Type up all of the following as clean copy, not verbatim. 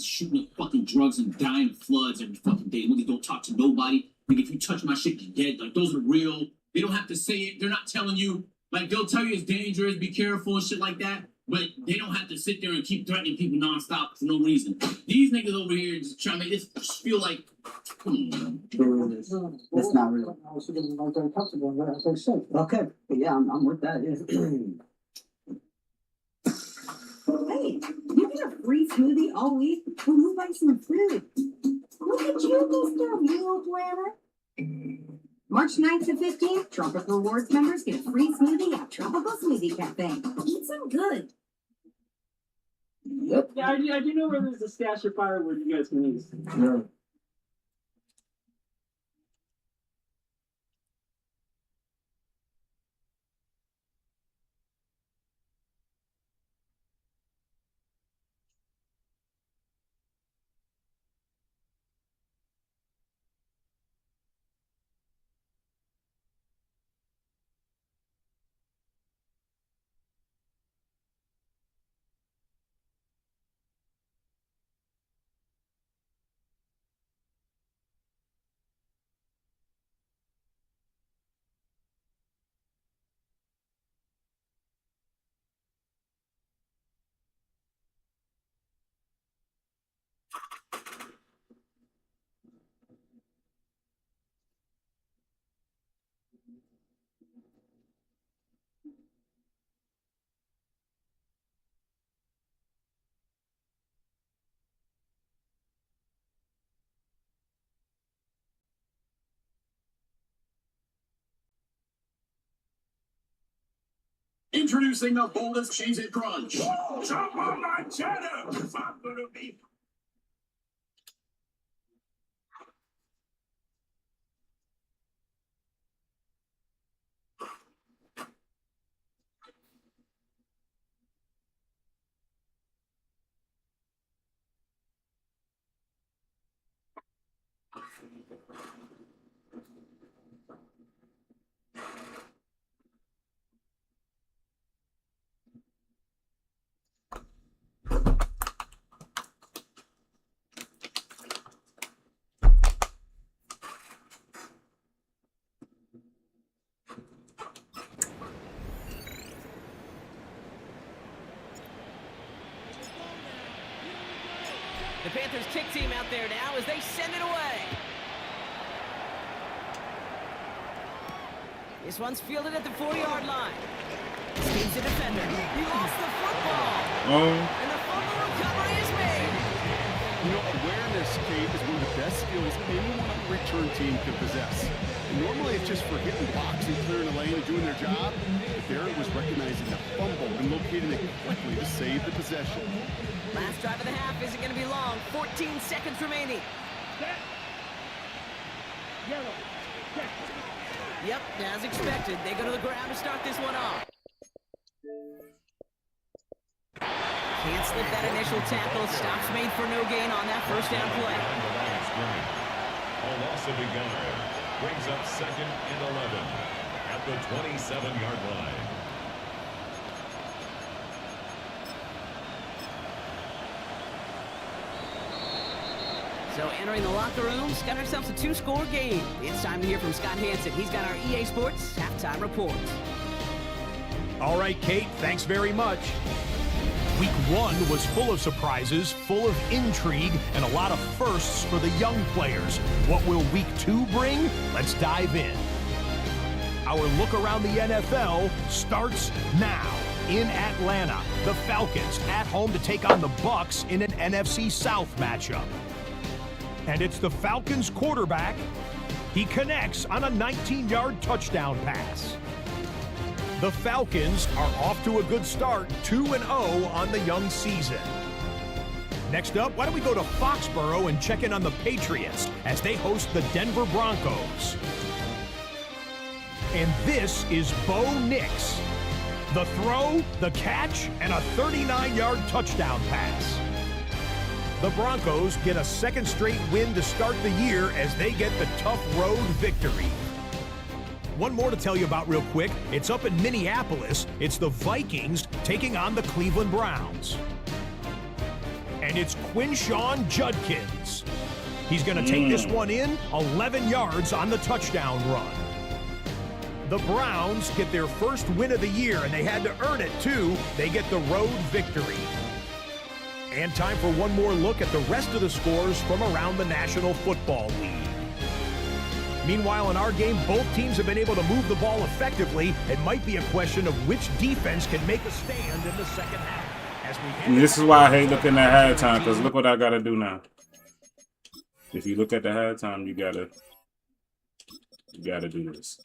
shooting up fucking drugs and dying of floods every fucking day. Niggas don't talk to nobody. Like, if you touch my shit, you're dead. Like, those are real. They don't have to say it. They're not telling you. Like, they'll tell you it's dangerous, be careful and shit like that. But they don't have to sit there and keep threatening people nonstop for no reason. These niggas over here just trying to make this feel like, come on, man. That's not real. Okay. Yeah, I'm with that. Yeah. Hey, you get a free smoothie all week when you buy some food. Look at you, Mr. Meal Planner. March 9th to 15th, Tropical Rewards members get a free smoothie at Tropical Smoothie Cafe. Eat some good. Yep. Yeah, I do know where there's a stash of firewood you guys can use. Yeah. Introducing the boldest Cheez-It Crunch. Jump on my cheddar! I'm gonna be... The Panthers kick team out there now as they send it away. This one's fielded at the 4-yard line. Escapes the defender. He lost the football. And the fumble recovery is made. You know, awareness, Kate, is one of the best skills anyone on the return team can possess. And normally it's just for hitting blocks and clearing the lane and doing their job. But there it was recognizing the fumble and locating it quickly to save the possession. Last drive of the half isn't going to be long. 14 seconds remaining. Yep, as expected. They go to the ground to start this one off. Can't slip that initial tackle. Stops made for no gain on that first down play. A loss of a yard brings up 2nd and 11 at the 27-yard line. So entering the locker rooms, got ourselves a 2-score game. It's time to hear from Scott Hansen. He's got our EA Sports halftime report. All right, Kate, thanks very much. Week 1 was full of surprises, full of intrigue, and a lot of firsts for the young players. What will Week 2 bring? Let's dive in. Our look around the NFL starts now. In Atlanta, the Falcons at home to take on the Bucs in an NFC South matchup. And it's the Falcons quarterback. He connects on a 19-yard touchdown pass. The Falcons are off to a good start, 2-0 on the young season. Next up, why don't we go to Foxborough and check in on the Patriots as they host the Denver Broncos. And this is Bo Nix. The throw, the catch, and a 39-yard touchdown pass. The Broncos get a second straight win to start the year as they get the tough road victory. One more to tell you about real quick. It's up in Minneapolis. It's the Vikings taking on the Cleveland Browns. And and it's Quinshawn Judkins. He's going to take this one in, 11 yards on the touchdown run. The Browns get their first win of the year, and they had to earn it, too. They get the road victory. And time for one more look at the rest of the scores from around the National Football League. Meanwhile, in our game, both teams have been able to move the ball effectively. It might be a question of which defense can make a stand in the second half. And this is why I hate looking at halftime, because look what I got to do now. If you look at the halftime, you gotta do this.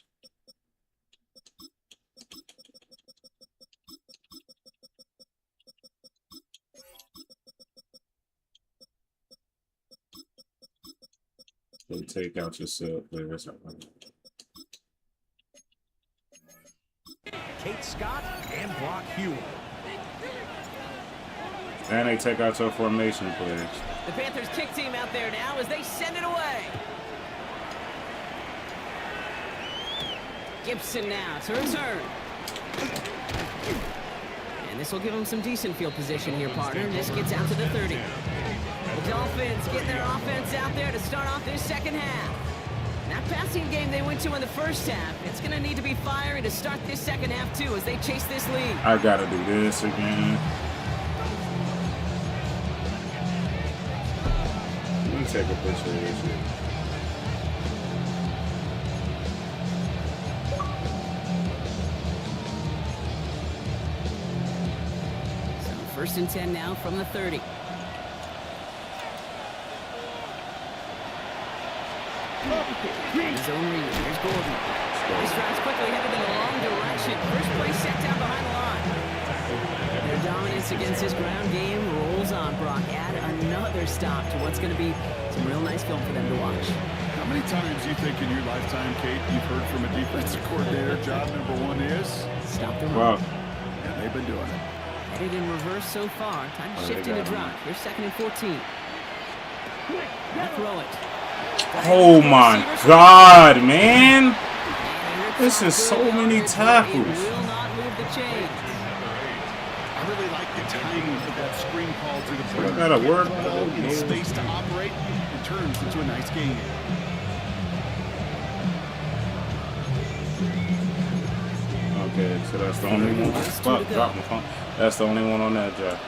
So take out your sub players. Kate Scott and Brock Hewitt. And they take out your formation players. The Panthers kick team out there now as they send it away. Gibson now to return. And this will give them some decent field position here, partner. This gets out to the 30. The Dolphins getting their offense out there to start off this second half. That passing game they went to in the first half, it's going to need to be fiery to start this second half, too, as they chase this lead. I got to do this again. Let me take a picture of this shit. So 1st and 10 now from the 30. His own read. Here's Gordon. This drive's quickly headed in the wrong direction. First play set down behind the line. Their dominance against this ground game rolls on. Brock, add another stop to what's going to be some real nice film for them to watch. How many times do you think in your lifetime, Kate, you've heard from a defensive coordinator, job number one is? Stop the run. Wow. And they've been doing it. Headed in reverse so far. Time to shift into drop. Here's 2nd and 14. Now throw it. Oh my God, man. This is so many tackles. Will not move the chains. I really like the timing of that screen call to the I gotta work. in space to operate. It turns into a nice game. Okay, so that's the only one. Fuck, drop my phone. That's the only one on that job.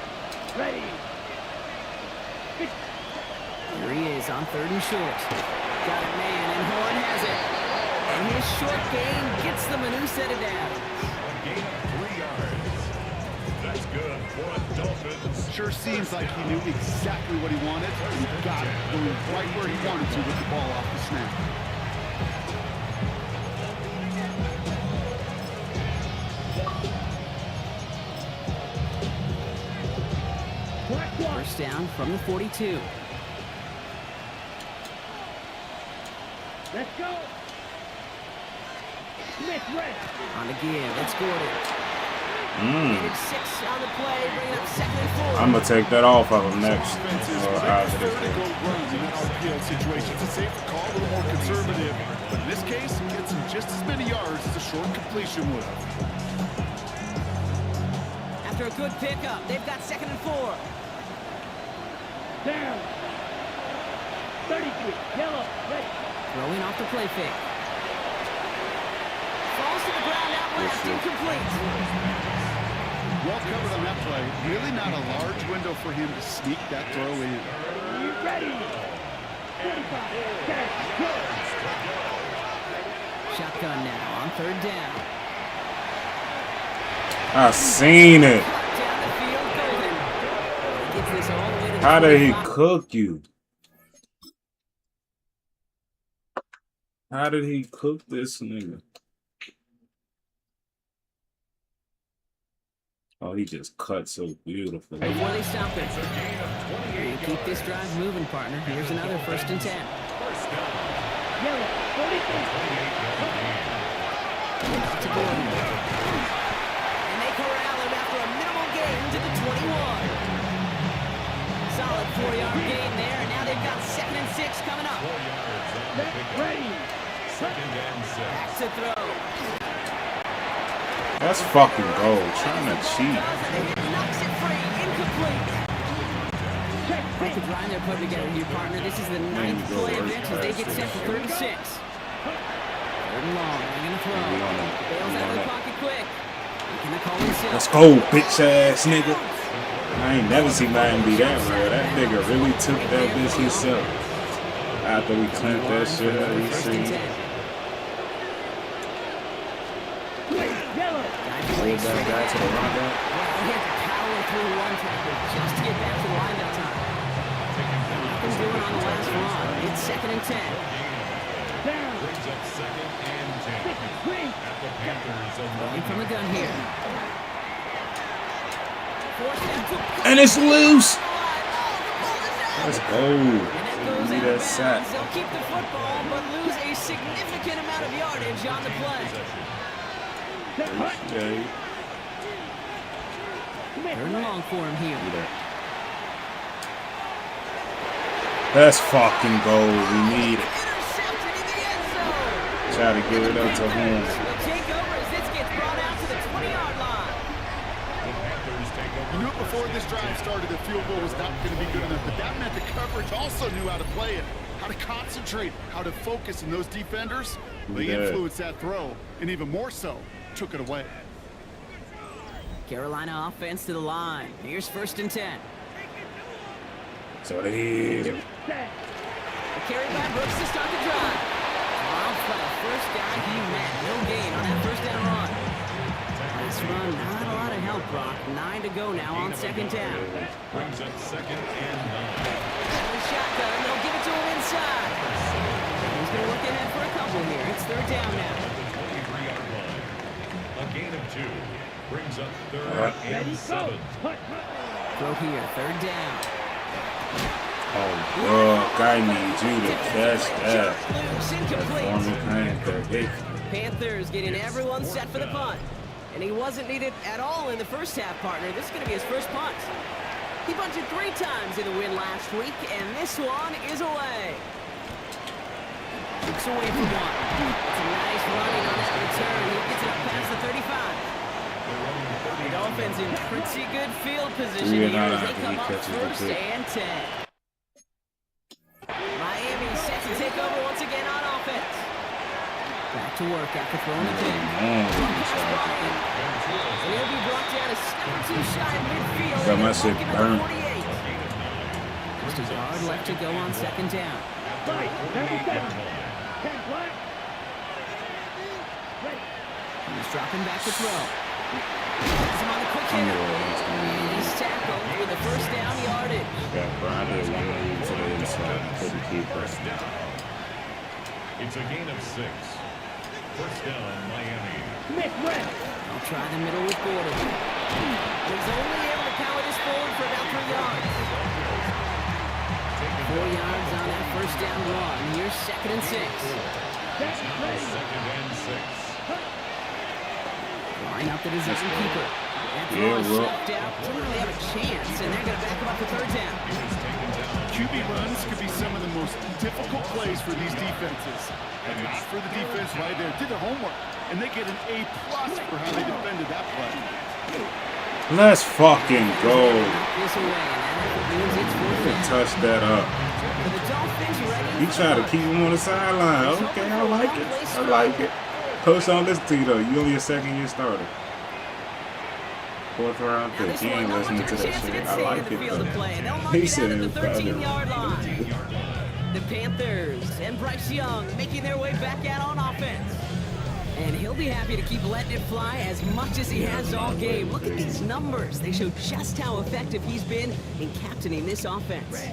Ready. Here he is on 3rd and short. Got it, man, and Horn has it. And his short gain gets them a new set of downs. A gain of 3 yards. That's good for the Dolphins. Sure seems like he knew exactly what he wanted. He got it, going right where he wanted to with the ball off the snap. First down from the 42. Let's go. Smith ready. On the give, it's Gordon. Needed 6 on the play, bringing up 2nd and 4. I'm gonna take that off of him next. Defenses prefer to go run in that RPO situation. It's a safer call, a little more conservative. But in this case, it gets him just as many yards as a short completion would have. After a good pickup, they've got 2nd and 4. Down. 33. Yellow. Ready. Throwing off the play fake. Falls to the ground out left, incomplete. Well covered on that play. Really not a large window for him to sneak that throw in. You ready? 45. Get go. Shotgun now on 3rd down. I seen it. Down the field, Golden. He gets this all the way to the How did he 25. cook you? How did he cook this nigga? Oh, he just cut so beautiful. Before they stop it. You keep this drive moving, partner. Here's another 1st and 10. Yellow. 43. To Gordon. And they corral him after a minimal gain to the 21. Solid 4-yard gain there, and now they've got 2nd and 6 coming up. 4 yards on the pickup. Ready. 2nd and 6. Back to throw. That's fucking gold. Trying to cheat. Knocks it free, incomplete. Quite the grind they're putting together here, partner. This is the 9th play of it as they get set for 3rd and 6. 3rd and long. They're going to throw. Bails out of the pocket quick. Making the call himself. Let's go, bitch ass nigga. I ain't never seen Madden be that, bro. That nigga really took that bitch himself. After we clamped that shit up, he seen. Hold that guy to the runback. He had to power through one tackle just to get back to the line that time. Nothing's doing on the last run. It's 2nd and 10. Brings up 2nd and 10. At the Panthers Going from the gun here. And it's loose. Let's go. Need that sack. They'll keep the football, but lose a significant amount of yardage on the play. Okay. 3rd and long for him here. Let's fucking go. We need it. Intercepted in the end zone. Try to give it up to home. Will take over as this gets brought out to the 20-yard line. The Panthers take over. You knew before this drive started the field goal was not going to be good enough, but that meant the coverage also knew how to play it, how to concentrate, how to focus, and those defenders, they influenced that throw, and even more so, took it away. Carolina offense to the line. Here's 1st and 10. So it is. A carry by Brooks to start the drive. Off by the first guy he met. No gain on that 1st down run. This run, not a lot of help, Brock. 9 to go now on 2nd down. Brings up 2nd and 9. Shotgun, they'll give it to him inside. He's going to look ahead for a couple here. It's 3rd down now. At the 23-yard line. A gain of 2. Brings up 3rd and 7. Throw here, 3rd down. Oh, bro, guy needs you to catch that. Loose, incomplete. Former Panther. Panthers getting everyone set for the punt. And he wasn't needed at all in the first half, partner. This is going to be his first punt. He punted 3 times in the win last week, and this one is away. Looks away for one. It's a nice running on that return. He gets it up past the 35. The Dolphins in pretty good field position here as they come up 1st and 10. Miami set to take over once again on offense. Back to work after throwing the pin. And he'll be brought down a step or 2 shy of midfield. Got my shit burned. Just a yard left to go on 2nd down. He's dropping back to throw. He's on the quick hitter. And he's tackled with a 1st down yardage. Got grinded one move to the inside. Couldn't keep us. It's a gain of 6. 1st down, Miami. I'll try the middle with Gordon. He's only able to power this forward for about 3 yards. 4 yards on that 1st down run. Here's 2nd and 6. It's now 2nd and 6. Line up the design keeper. That throw is swept out. Didn't really have a chance, and they're going to back him up to 3rd down. QB runs could be some of the most difficult plays for these defenses. And not for the defense right there. Did their homework, and they get an A+ for how they defended that play. Let's fucking go. This away, and that means it's 4th down. Touch that up. For the Dolphins, ready He for tried to the keep him on the sideline. Okay, I like it. I like it. Coach, don't listen to you though. You only a 2nd-year starter. 4th round pick. He ain't listening to that shit. I like it. He said it was better. 13-yard line. The Panthers and Bryce Young making their way back out on offense. And he'll be happy to keep letting it fly as much as he has all game. Look at these numbers. They show just how effective he's been in captaining this offense.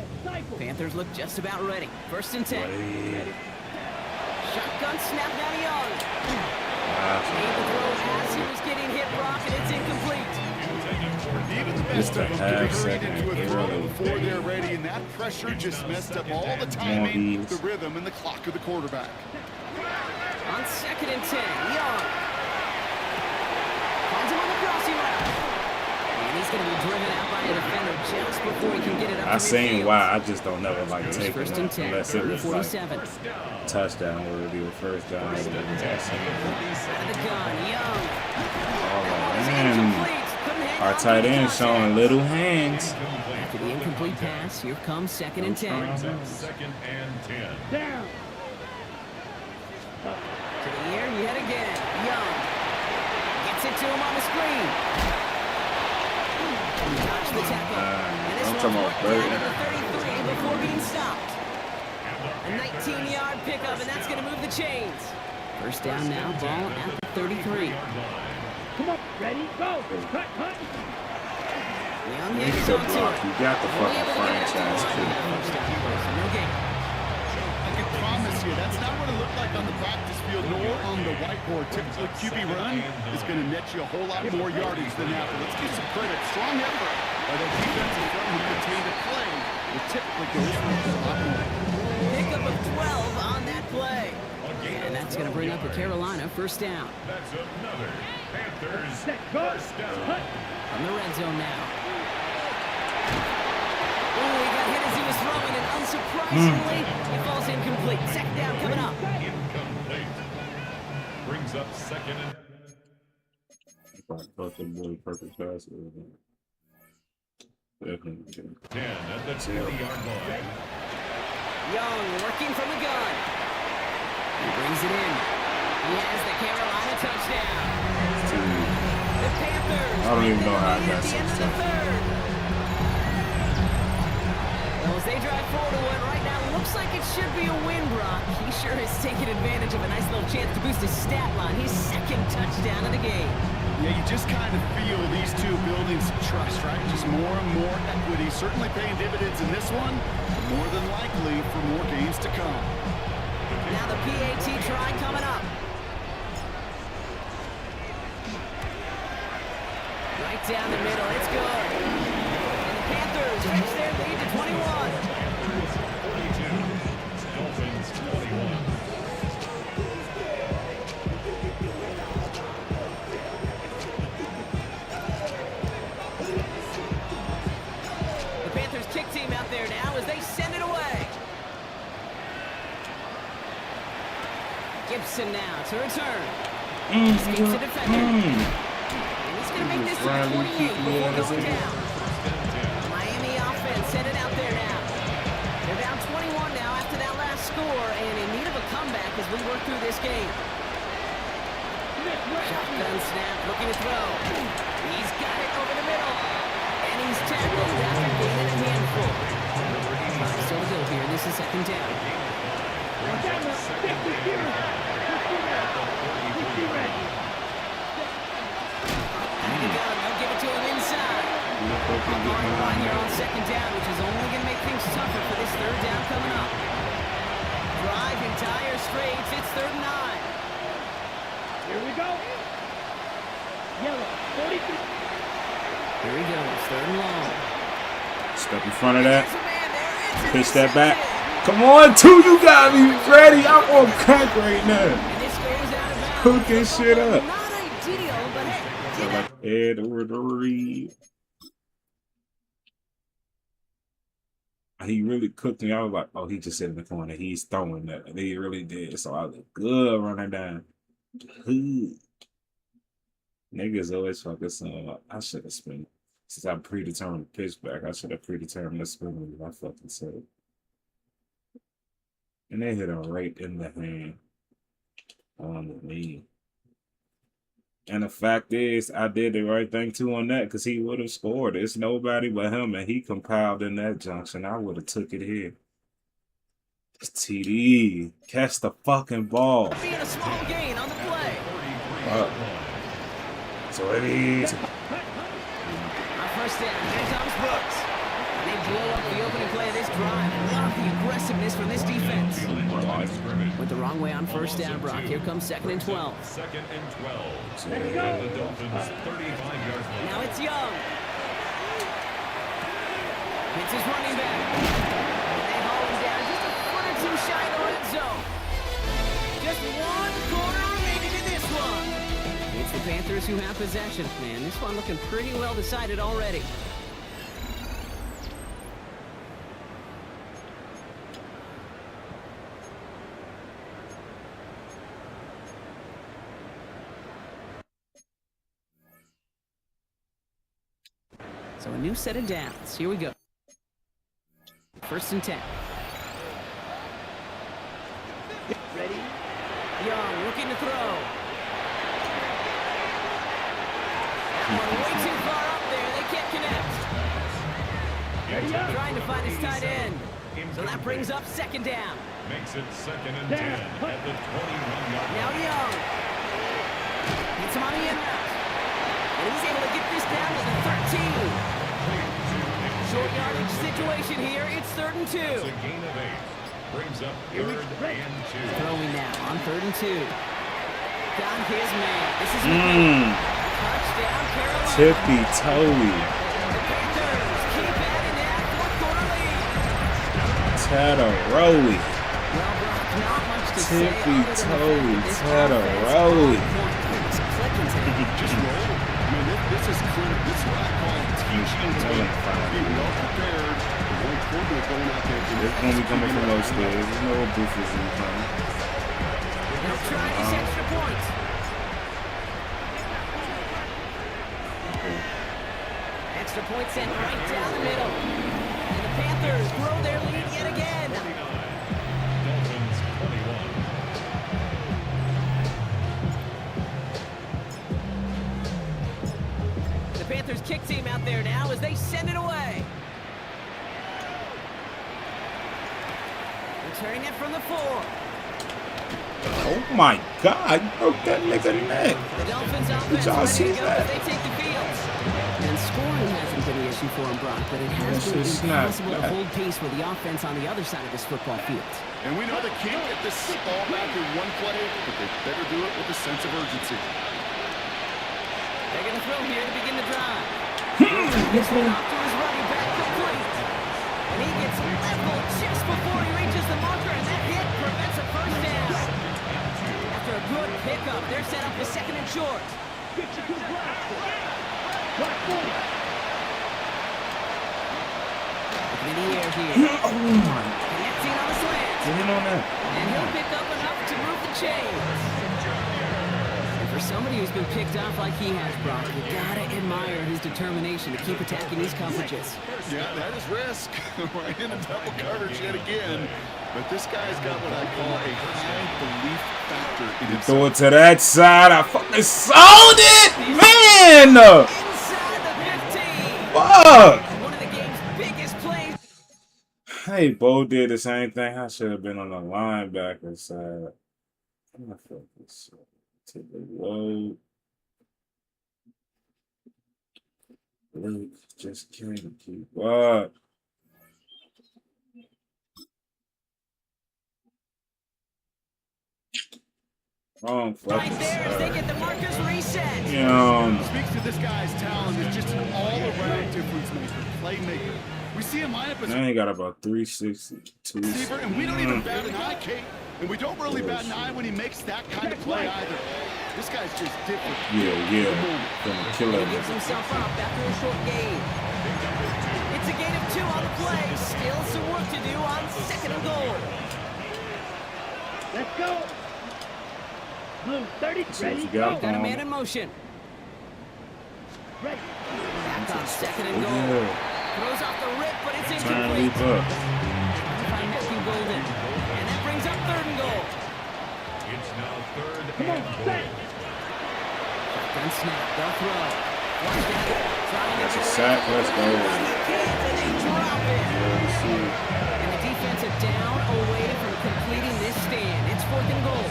Panthers look just about ready. 1st and 10. Shotgun snap down to Young. Made the throw as he was getting hit, Brock, and it's incomplete. Even the best of them can be hurried into a throw before they're ready, and that pressure just messed up all the timing, the rhythm, and the clock of the quarterback. On 2nd and 10, Young. Finds him on the crossing route. And he's going to be driven out by a defender just before he can get it up. I seen why. I just don't never like taking 1st and 10, unless it was like 47. touchdown or it'd be a 1st down. Out of the gun, Young. Oh, That ball is man. incomplete. Couldn't Our tight end showing little hands. After the incomplete pass, here comes 2nd and 10. Brings up 2nd and 10. Down. To the air yet again. Young gets it to him on the screen. Dodge the tackle. And this I'm one's talking about brought down to the 33 before being stopped. A 19-yard pickup, and that's going to move the chains. First down now, ball at the 33. Come on. Ready? Go. Cut. Young You hands got on to block. it. You got the fucking franchise too. No gain. I can promise you, that's not what it looked like on the practice field nor on the whiteboard. Typically, QB run is going to net you a whole lot more yardage than that. But let's give some credit. Strong effort by the defensive front who maintained the play. It typically goes for a lot more. Pickup of 12 on that play. And that's going to bring up a Carolina first down. That's another Panthers Set. Go. first down. Cut. From the red zone now. Oh, he got hit as he was throwing, and unsurprisingly, it falls incomplete. Second down coming up. Incomplete. Brings up 2nd and Fucking really perfect pass. Definitely. 10 at the 20-yard line. Young working from the gun. He brings it in. He has the Carolina touchdown. The Panthers. I don't even know how I lead got at the end of the 6 third. Well, as they drive forward to it right now, looks like it should be a win, Brock. He sure has taken advantage of a nice little chance to boost his stat line. His 2nd touchdown of the game. Yeah, you just kind of feel these two building some trust, right? Just more and more equity. Certainly paying dividends in this one, but more than likely for more games to come. Now the PAT try coming up. Right down the middle, it's good. And the Panthers stretch their lead to 21. 42. Dolphins 21. The Panthers kick team out there now as they send it away. Gibson now to return. Escapes the defender. And he's going to make this to the 28 before going down. Miami offense send it out there now. They're down 21 now after that last score and in need of a comeback as we work through this game. Shotgun snap, looking to throw. He's got it over the middle. And he's tackled after gaining a handful. Still to go here. This is 2nd down. Back to go. They'll give it to him inside. Line here on 2nd down, which is only going to make things tougher for this 3rd down coming up. Drive entire straights. It's 3rd and 9. Here we go. Yellow. 43. Here he goes. 3rd and long. Step in front of that. There's a man there. It's Pitch that back. intercepted. Come on, two. You got me ready. I'm on crack right now. And this goes out of bounds. Cooking shit up. Not ideal, but hey, did it. Head over the read. He really cooked me. I was like, oh, he just sitting in the corner. He's throwing that. And he really did. So I was good running down. Niggas always fucking saying, I should have spent. Since I predetermined the pitch back, I should have predetermined the spin. I fucking said. And they hit him right in the hand on the knee. And the fact is, I did the right thing too on that because he would have scored. It's nobody but him, and he compiled in that junction. I would have took it here. TD, catch the fucking ball. Being a small gain on the play. So it is. On first down, here comes Brooks. And they blow up the opening play of this drive. Love the aggressiveness from this defense. Went the wrong way on first down, Brock. Here comes 2nd and 12. 2nd and 12. And the Dolphins 35-yard line. Now it's Young. It's his running back. They haul him down just a foot or two shy of the red zone. Just one quarter remaining in this one. It's the Panthers who have possession. Man, this one looking pretty well decided already. So a new set of downs. Here we go. 1st and 10. Ready? Young looking to throw. That one way too far up there. They can't connect. Trying to find his tight end. So that brings up 2nd down. Makes it 2nd and 10 at the 21-yard Now line. Young. Hits him on the in route. And he's able to get this down to the 13. Short yardage situation here. It's 3rd and 2. It's a gain of 8. Brings up 3rd and 2. Throwing now on 3rd and 2. Got his man. This is touchdown Carolina. Tippy toey. The Panthers keep adding that 4th quarter lead. Tataroli. Well, Brock, not much to say Tippy other than the fact toey. that this Tataroli. offense is clicking today. Just roll. I mean, this is clinic. This is what I call teaching tape. Being well prepared. One quarter going out there. It's going to be coming from those stairs. There's no boofers in the coming. They'll try this extra point. Extra point sent right down the middle. And the Panthers grow their lead yet again. 29. Dolphins 21. The Panthers kick team out there now as they send it away. Returning it from the 4. Oh my God, you broke that nigga neck. The Dolphins Did offense y'all ready see to go that? as they take the field. And scoring hasn't been an issue for him, Brock, but it has This been is not impossible to bad. hold pace with the offense on the other side of this football field. And we know they can't get this ball back in one play, but they better do it with a sense of urgency. They're going to throw here to begin the drive. This one off to his running back complete. And he gets leveled just before he reaches the marker, and that hit prevents a 1st down. After a good pickup, they're set up with 2nd and short. Get you to block. Block 4. In the air here. Oh my. Connecting on the slant. Get in on that. And he'll pick up enough to move the chains. And for somebody who's been picked off like he has, Brock, you gotta admire his determination to keep attacking these coverages. Yeah, that is risk. Right into double coverage yet again. But this guy's got what I call a high belief factor in himself. Throw it to that side. I fucking sold it, man. Inside the 15. Fuck. One of the game's biggest plays. Hey, Bo did the same thing. I should have been on the linebacker side. I'm gonna fuck this up. Take the load. Luke just can't keep up. Wrong Right fucking there as they side. get the markers reset. Speaks to this guy's talent. He's just an all-around difference maker, playmaker. We see him line up as Now he got about 362. receiver, and we don't even bat an eye, Kate. And we don't really bat an eye when he makes that kind of play either. This guy's just different. Yeah. Gonna kill He him. gives himself up after a short gain. It's a gain of 2 on the play. Still some work to do on 2nd and goal. Let's go. Blue 30. See what Ready? you got Go. Got a going. man in motion. Ready. Back on 2nd and goal. Yeah. Throws off the rip, but it's Turn incomplete. leap up. Find Matthew Golden. And that brings up 3rd and goal. It's now 3rd Come on, and set. goal. Gun snap. They'll throw. Watch that. Trying That's to a get sack. away. Let's go. And they drop it. Yeah, let's see. And the defensive down away from completing this stand. It's 4th and goal.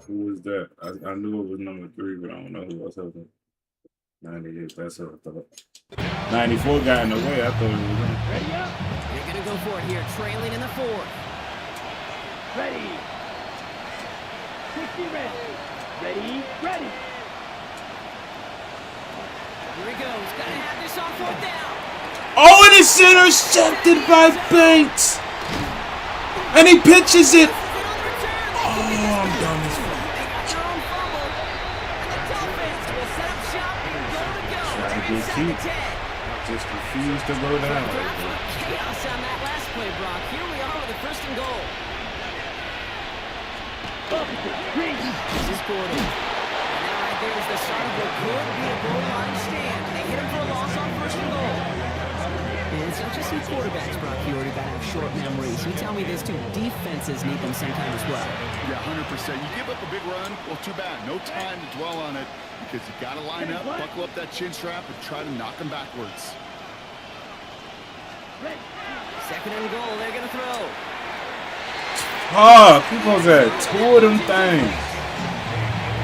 Who was that? I knew it was number 3, but I don't know who else was it. 98, that's what I thought. 94 got in the way. I thought it was him. Ready up. They're going to go for it here, trailing in the 4th. Ready. 60 ready. Ready. Ready. Here he goes. Got to have this on 4th down. Oh, and it's intercepted by Banks. And he pitches it. Oh, I'm done this one. They got their own fumble. And the Dolphins will set up shop and go to go. Trying to They're get inside cute. the 10. Just refused to go down. Chaos on that last play, Brock. Here we are with the 1st and goal. Officer, green. This is Gordon. And now right there's the start of what could be a goal line stand. They hit him for a loss on first and goal. And it's not just some quarterbacks, Brock. You already got to have short memories. You tell me this too. Defenses need them sometime as well. Yeah, 100%. You give up a big run, well, too bad. No time to dwell on it because you got to line up, buckle up that chin strap, and try to knock them backwards. Second and goal. They're going to throw. Oh, people's at 2 of them things.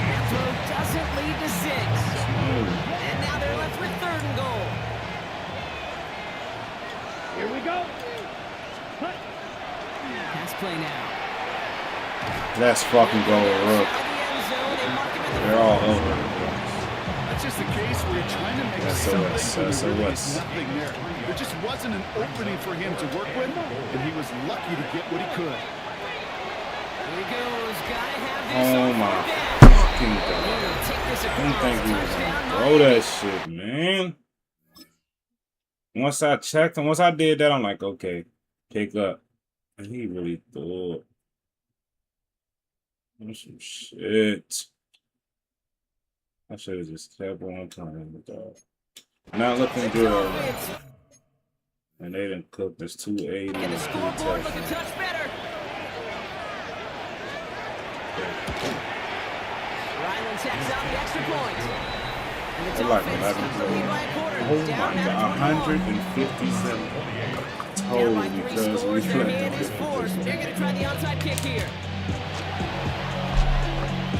That throw doesn't lead to 6. And now they're left with third and goal. Here we go. Pass play now. Let's fucking go, Rook. They're all over. That's just the case where you're trying to make something when there is nothing there. There just wasn't an opening for him to work with, and he was lucky to get what he could. Here he goes. Gotta have this. Oh my fucking god. I didn't think he was gonna throw that shit, man. Once I checked and once I did that, I'm like, okay, pick up. And he really threw it. That's some shit. I should have just kept on playing with that. Not looking good. And they didn't cook this 280 And the scoreboard look a touch better. Ryland checks out the extra point. And the They're like Dolphins 11 keep the lead by a quarter. Oh Down my now god, 21. 157 Down by total 3 because we scores. Their hand played is forced. They're going to try the onside kick here.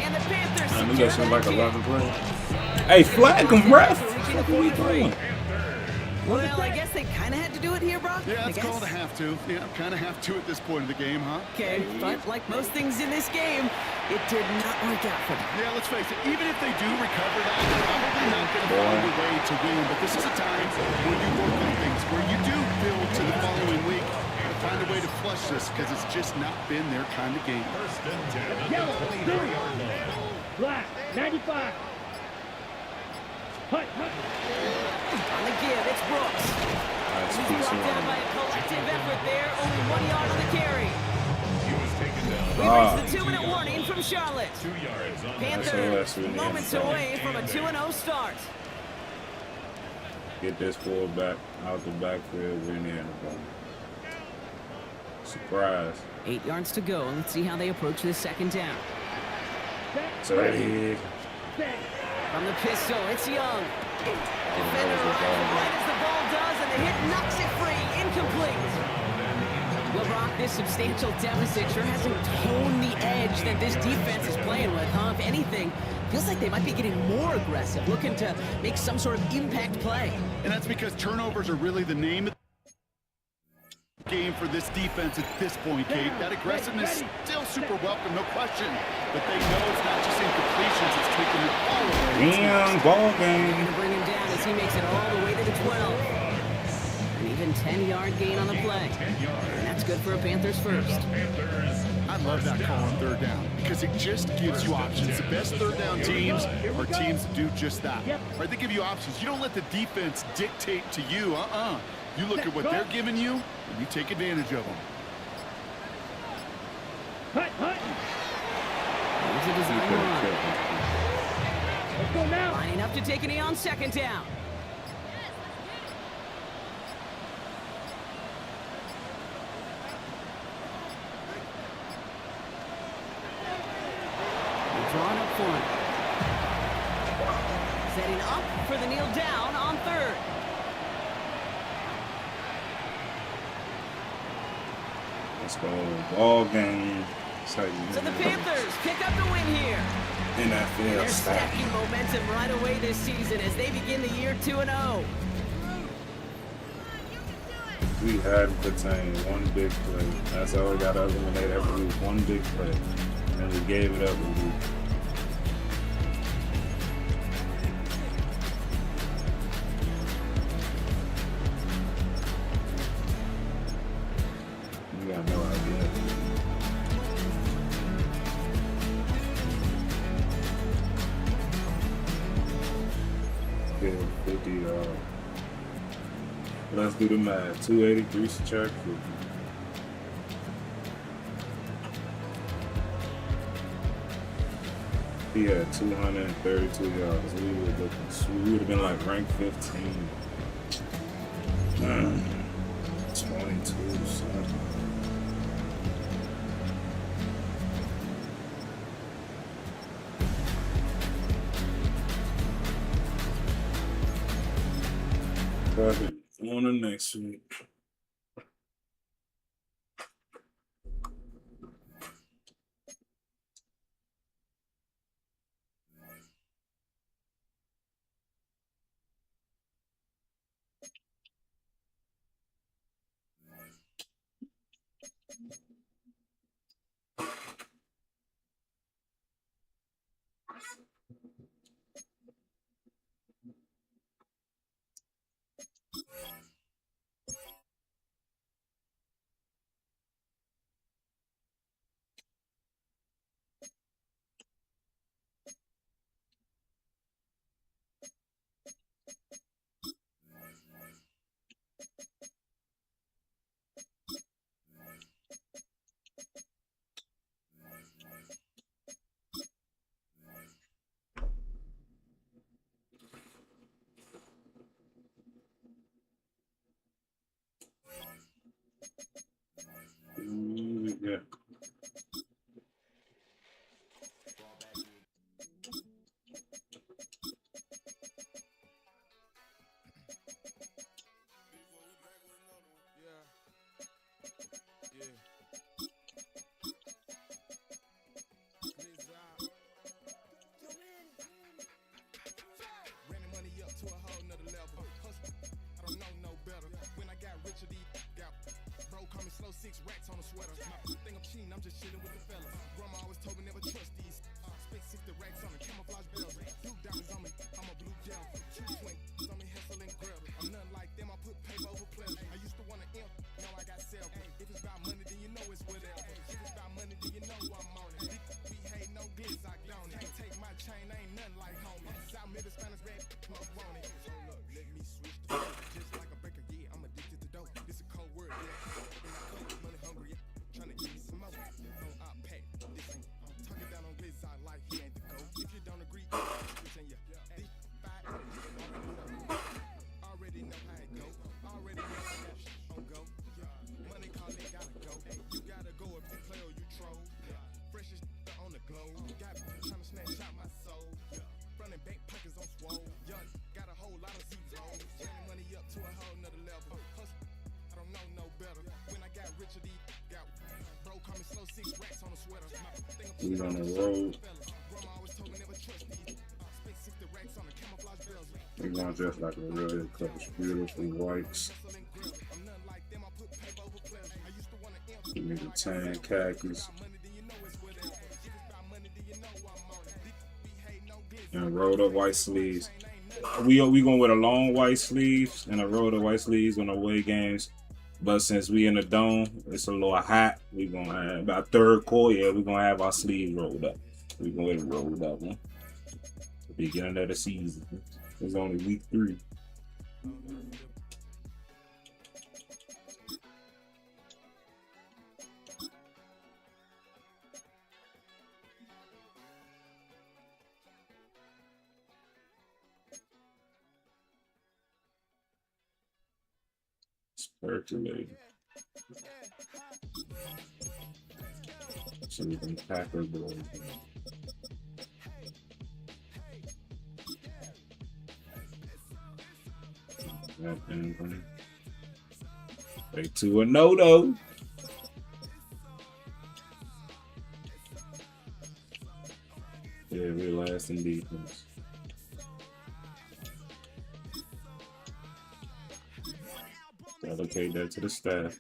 And the Panthers I knew secure that shit like kick. 11 plays. Hey, flag him, ref! What are you doing? Well, I guess they kind of had to do it here, Brock. Yeah, I it's guess. called a have to. Yeah, kind of have to at this point of the game, huh? Okay, but like most things in this game, it did not work out for them. Yeah, let's face it, even if they do recover that, they're probably not going to find a way to win. But this is a time where you work on things, where you do build to the following week and find a way to flush this because it's just not been their kind of game. First and 10 at the Yellow, 23-yard line. Black, 95. Hut. On the give, it's Brooks. Nice He's piece brought down of by a collective effort there. Only 1 yard on the carry. He was taken down. We reached the 2-minute warning from Charlotte. 2 yards on Panthers really moments insane. away from a 2-0 start. Get this fullback out the backfield, win the ball. Surprise. 8 yards to go. Let's see how they approach this second down. Sorry. From the pistol, it's Young. Defender arrives right as the ball does, and the hit knocks it free. Incomplete. Well, Brock, this substantial deficit sure hasn't honed the edge that this defense is playing with, huh? If anything, feels like they might be getting more aggressive, looking to make some sort of impact play. And that's because turnovers are really the name of the game for this defense at this point, Kate. That aggressiveness still super welcome, no question. But they know it's not just incompletions, it's taking the ball away. Damn, ball game. Going to bring him down as he makes it all the way to the 12. An even 10-yard gain on the play. And that's good for a Panthers first. I love that call on third down because it just gives you options. The best third down teams are teams that do just that. Right? They give you options. You don't let the defense dictate to you. You look at what they're giving you, and you take advantage of them. Here's a design run. Let's go now. Lining up to take a knee on second down. They're drawn up for it. Setting up for the kneel down on third. Let's go. Ball game. So the Panthers pick up the win here. NFL They're style. stacking momentum right away this season as they begin the year 2-0. We had to contain one big play. That's all we got to eliminate every week. One big play. And we gave it up every week. You got no idea. Get 50. Let's do the math. 283 subtract 50. he had 232 yards. We would have been like ranked 15. 22, son. Perfect. On the next week. Yeah. We on the road. We're going just like a real couple beautiful whites. Give me the tan khakis. And rolled up white sleeves. We going with a long white sleeves and a rolled up white sleeves on away games. But since we in the dome, it's a little hot. We gonna have about third quarter. Yeah, we gonna have our sleeves rolled up. We gonna go ahead and roll it up, man. Beginning of the season. It's only week 3. Percolating. Some of them Packer boys. They 2-0 though. Yeah, we're last in defense. Allocate that to the staff.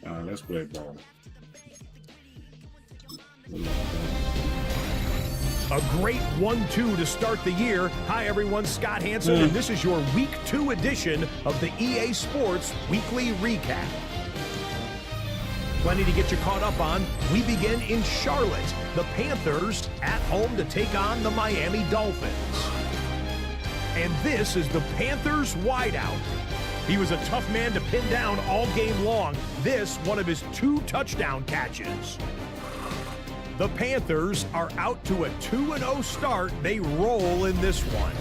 Let's play ball. A great 1-2 to start the year. Hi, everyone. Scott Hansen, and this is your Week 2 edition of the EA Sports Weekly Recap. Plenty to get you caught up on. We begin in Charlotte. The Panthers at home to take on the Miami Dolphins. And this is the Panthers wideout. He was a tough man to pin down all game long. This, one of his 2 touchdown catches. The Panthers are out to a 2-0 start. They roll in this one.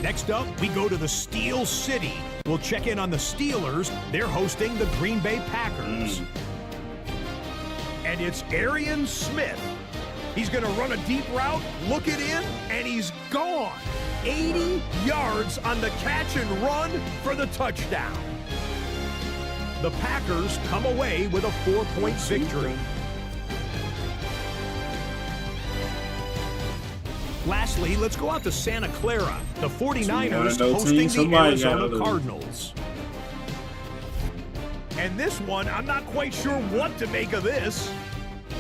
Next up, we go to the Steel City. We'll check in on the Steelers. They're hosting the Green Bay Packers. And it's Arian Smith. He's going to run a deep route, look it in, and he's gone. 80 yards on the catch and run for the touchdown. The Packers come away with a 4-point victory. Lastly, let's go out to Santa Clara. The 49ers hosting the Arizona Cardinals. And this one, I'm not quite sure what to make of this.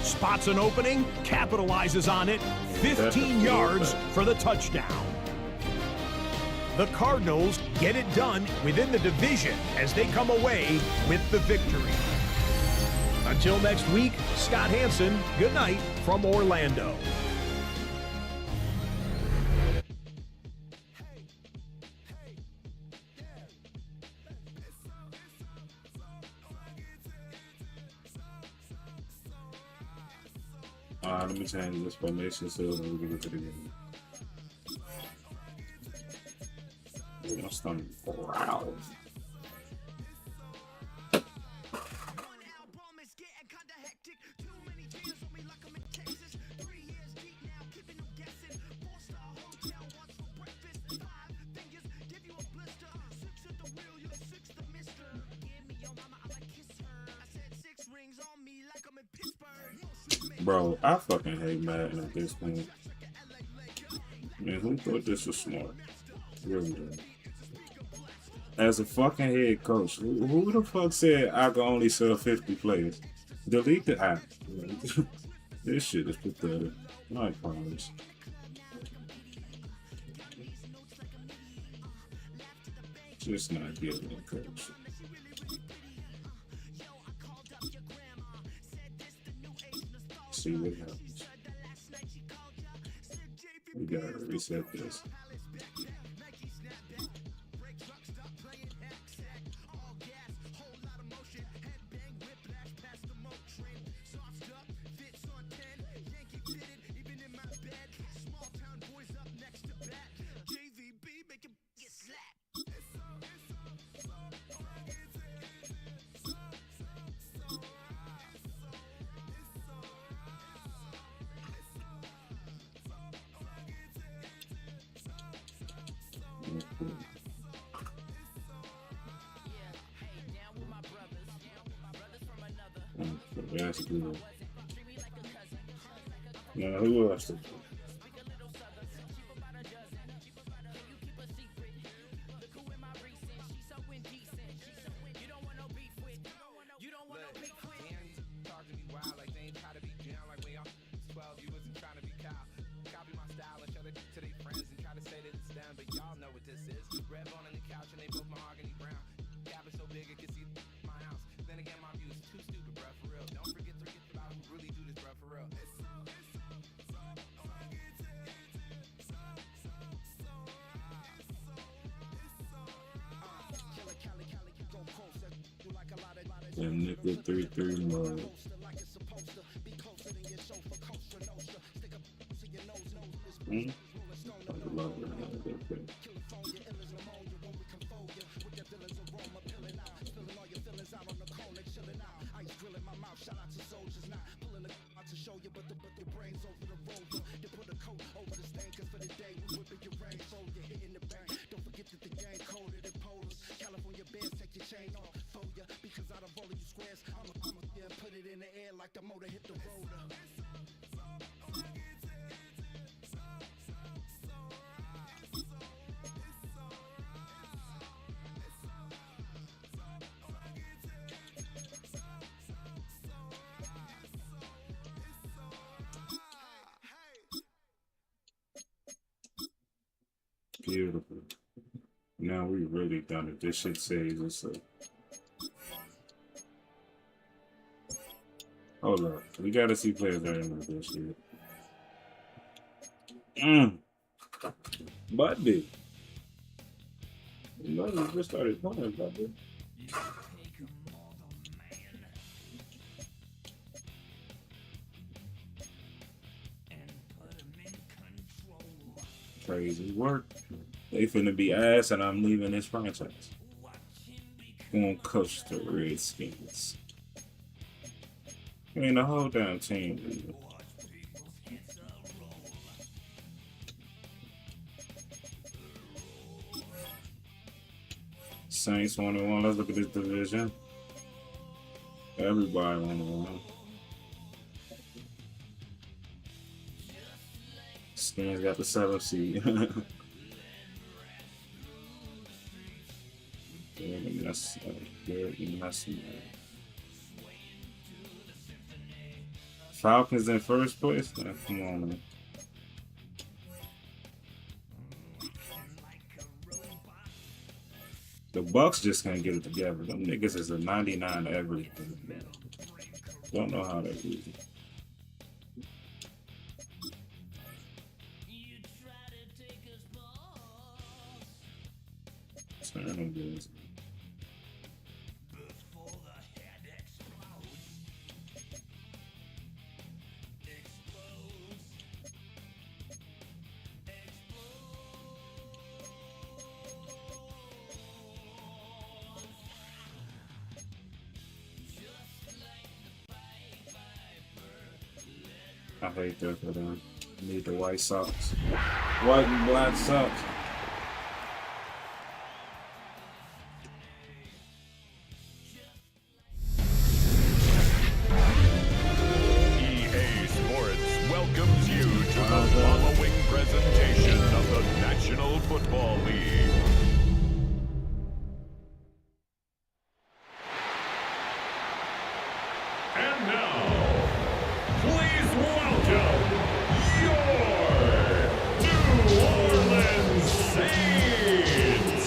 Spots an opening, capitalizes on it, 15 yards for the touchdown. The Cardinals get it done within the division as they come away with the victory. Until next week, Scott Hansen, good night from Orlando. Let me change this formation so we can get to the game. My stomach growls. Bro, I fucking hate Madden at this point. Man, who thought this was smart? Really did. As a fucking head coach, who the fuck said I can only sell 50 players? Delete the app. This shit is pathetic. I promise. Just not giving a coach. See what happens. We gotta reset this. That's good. Now, who else? And nickel 3-3 mode. I love it. Beautiful. Now we really done it. This shit saves us up. Hold up. We gotta see players that ain't with this shit. Buddy. You know, you just started playing, buddy. Crazy work. They finna be ass, and I'm leaving this franchise. Gonna coach the Redskins. I mean, the whole damn team. Dude. Saints 1-1. Let's look at this division. Everybody 1-1. Skins got the 7th seed. That's good. Falcons in first place? Nah, come on, man. The Bucks just can't get it together. Them niggas is a 99 everything. Man. Don't know how they do it. Turn them dudes. I hate that for them. Need the white socks. White and black socks. EA Sports welcomes you to the following presentation of the National Football League. And now, please welcome your New Orleans Saints.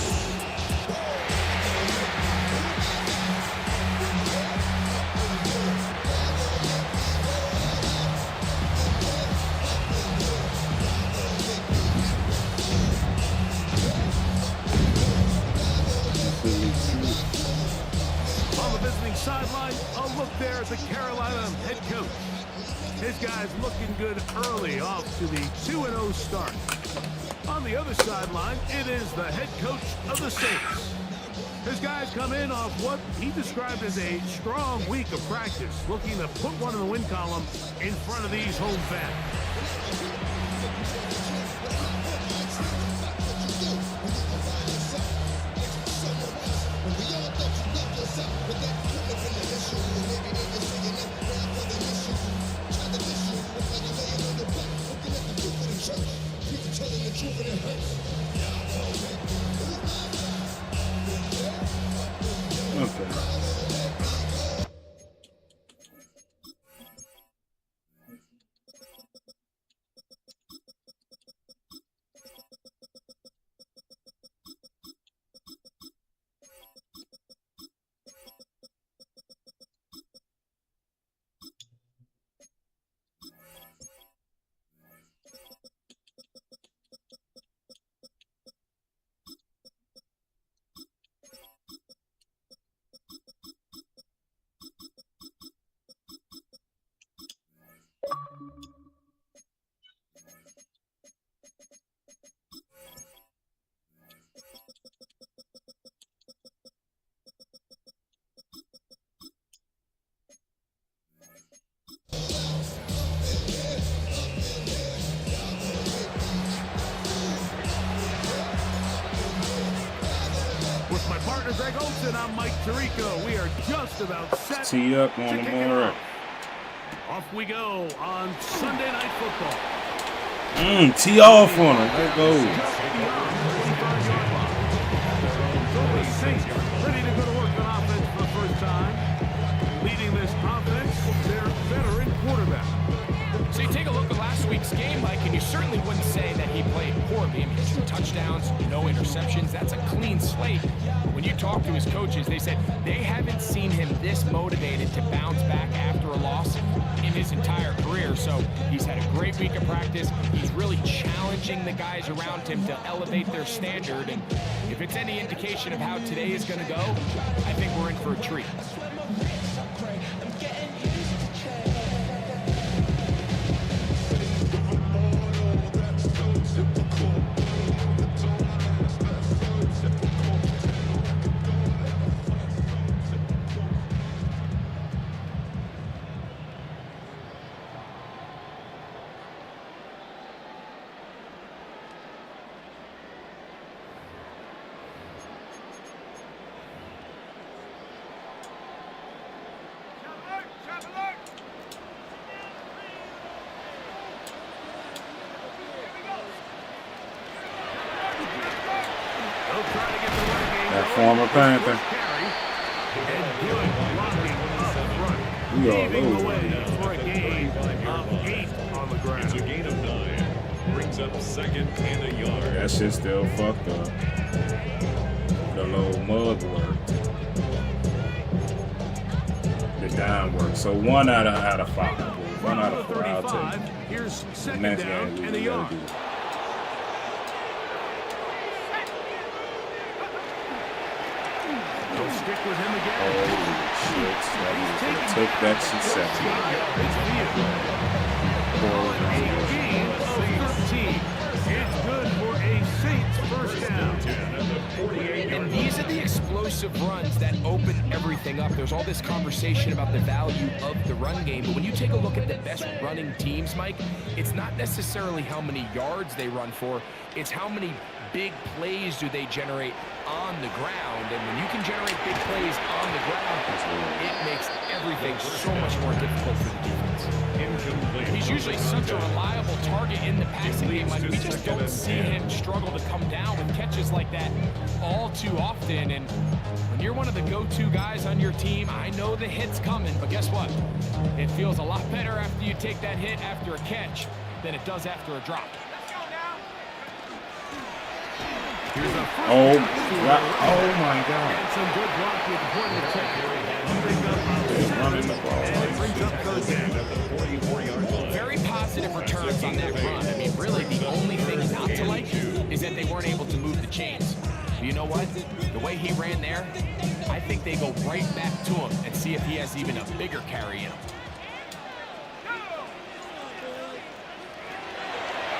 On the visiting sideline, a look there at the Carolina head coach. His guy's looking good early off to the 2-0 start. On the other sideline, it is the head coach of the Saints. His guys come in off what he described as a strong week of practice, looking to put one in the win column in front of these home fans. With my partner Greg Olson, I'm Mike Tirico. We are just about set. Tee up on the more. Off we go on Sunday Night Football. Tee off on him. Let's go. The Saints ready to go to work on offense for the first time. Leading this offense, their veteran quarterback. So you take a look at last week's game, Mike, and you certainly wouldn't say that he played poorly. I mean, 2 touchdowns, no interceptions. That's a clean slate. When you talk to his coaches, they said they haven't seen him this motivated to bounce back after a loss in his entire career. So he's had a great week of practice. He's really challenging the guys around him to elevate their standard. And if it's any indication of how today is going to go, I think we're in for a treat. That former Panther. We all over. For a gain of 8 on the ground. It's a gain of 9. Brings up 2nd and a yard. That shit still fucked up. The little mud work. The down work. So 1 out of 5. 1 out of 4. I'll take it. Here's The 2nd next down game and a we yard. gotta do. They'll stick with him again. Holy shit. Take that shit 7. 18 of 13. It's good for a Saints first down. And these are the explosive runs that open everything up. There's all this conversation about the value of the run game, but when you take a look at the best running teams, Mike, it's not necessarily how many yards they run for, it's how many big plays do they generate on the ground. And when you can generate big plays on the ground, it makes everything so much more difficult for the defense. He's usually such a reliable target in the passing game. Like, we just don't see him struggle to come down with catches like that all too often. And when you're one of the go-to guys on your team, I know the hit's coming, but guess what? It feels a lot better after you take that hit after a catch than it does after a drop. Oh, oh my God. And some good block with the point of attack. Running the ball. Brings up 3rd down. Very positive returns on that run. I mean, really, the only thing not to like is that they weren't able to move the chains. But you know what? The way he ran there, I think they go right back to him and see if he has even a bigger carry in him.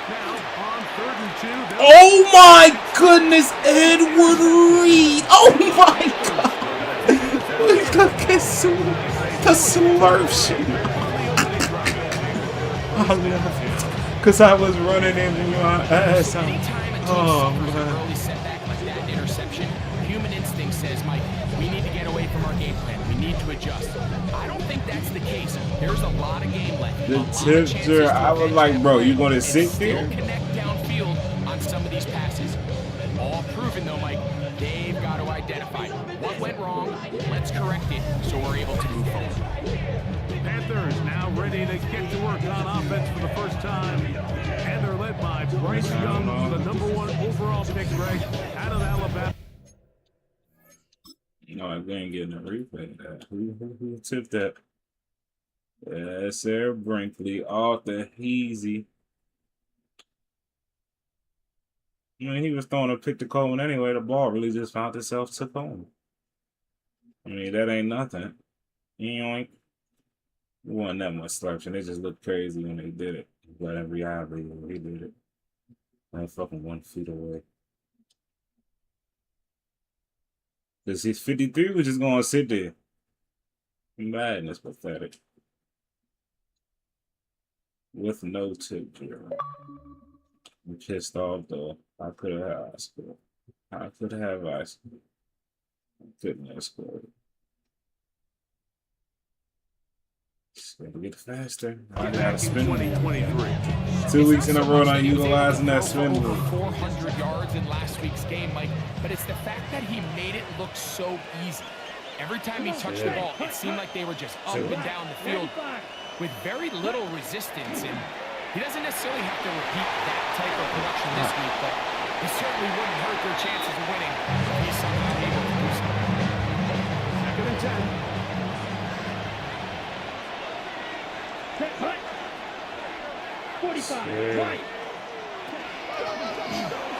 Now, on 3rd and 2. Oh my goodness, Edward Reed. Oh my God. Look at the slurp shit. I love it. Because I was running into my ass. Oh, man. Early setback like that interception, human instinct says, Mike, we need to get away from our game plan. We need to adjust. I don't think that's the case. There's a lot of game left. The temperature, I was like, bro, you going to sit there? Connect downfield on some of these passes. All proven, though, Mike. They've got to identify what went wrong. Let's correct it so we're able to move forward. Panthers now ready to get to work on offense for the first time. And they're led by Bryce Young, the #1 overall pick, Greg, out of Alabama. No, we ain't getting a replay of that. Who tipped that? Yes, sir. Brinkley off the Heezy. I mean, he was throwing a pick to Coleman anyway. The ball really just found itself to Coleman. I mean, that ain't nothing. Yoink. It wasn't that much selection. It just looked crazy when they did it. But in reality, he did it. I'm fucking 1 feet away. Because he's 53, we're just going to sit there. Madden is pathetic. With no tip, Jerry. I'm pissed off, though. I could have had high school. I could have high school. I couldn't have scored. Just gotta get faster. I gotta spin. 2023. 2 weeks in a row, not utilizing that spin over move. 400 yards in last week's game, Mike. But it's the fact that he made it look so easy. Every time he touched the ball, it seemed like they were just up and down the field. with very little resistance, and he doesn't necessarily have to repeat that type of production this week, but it certainly wouldn't hurt their chances of winning if he's somehow able to do so. 2nd and 10. 45. Right.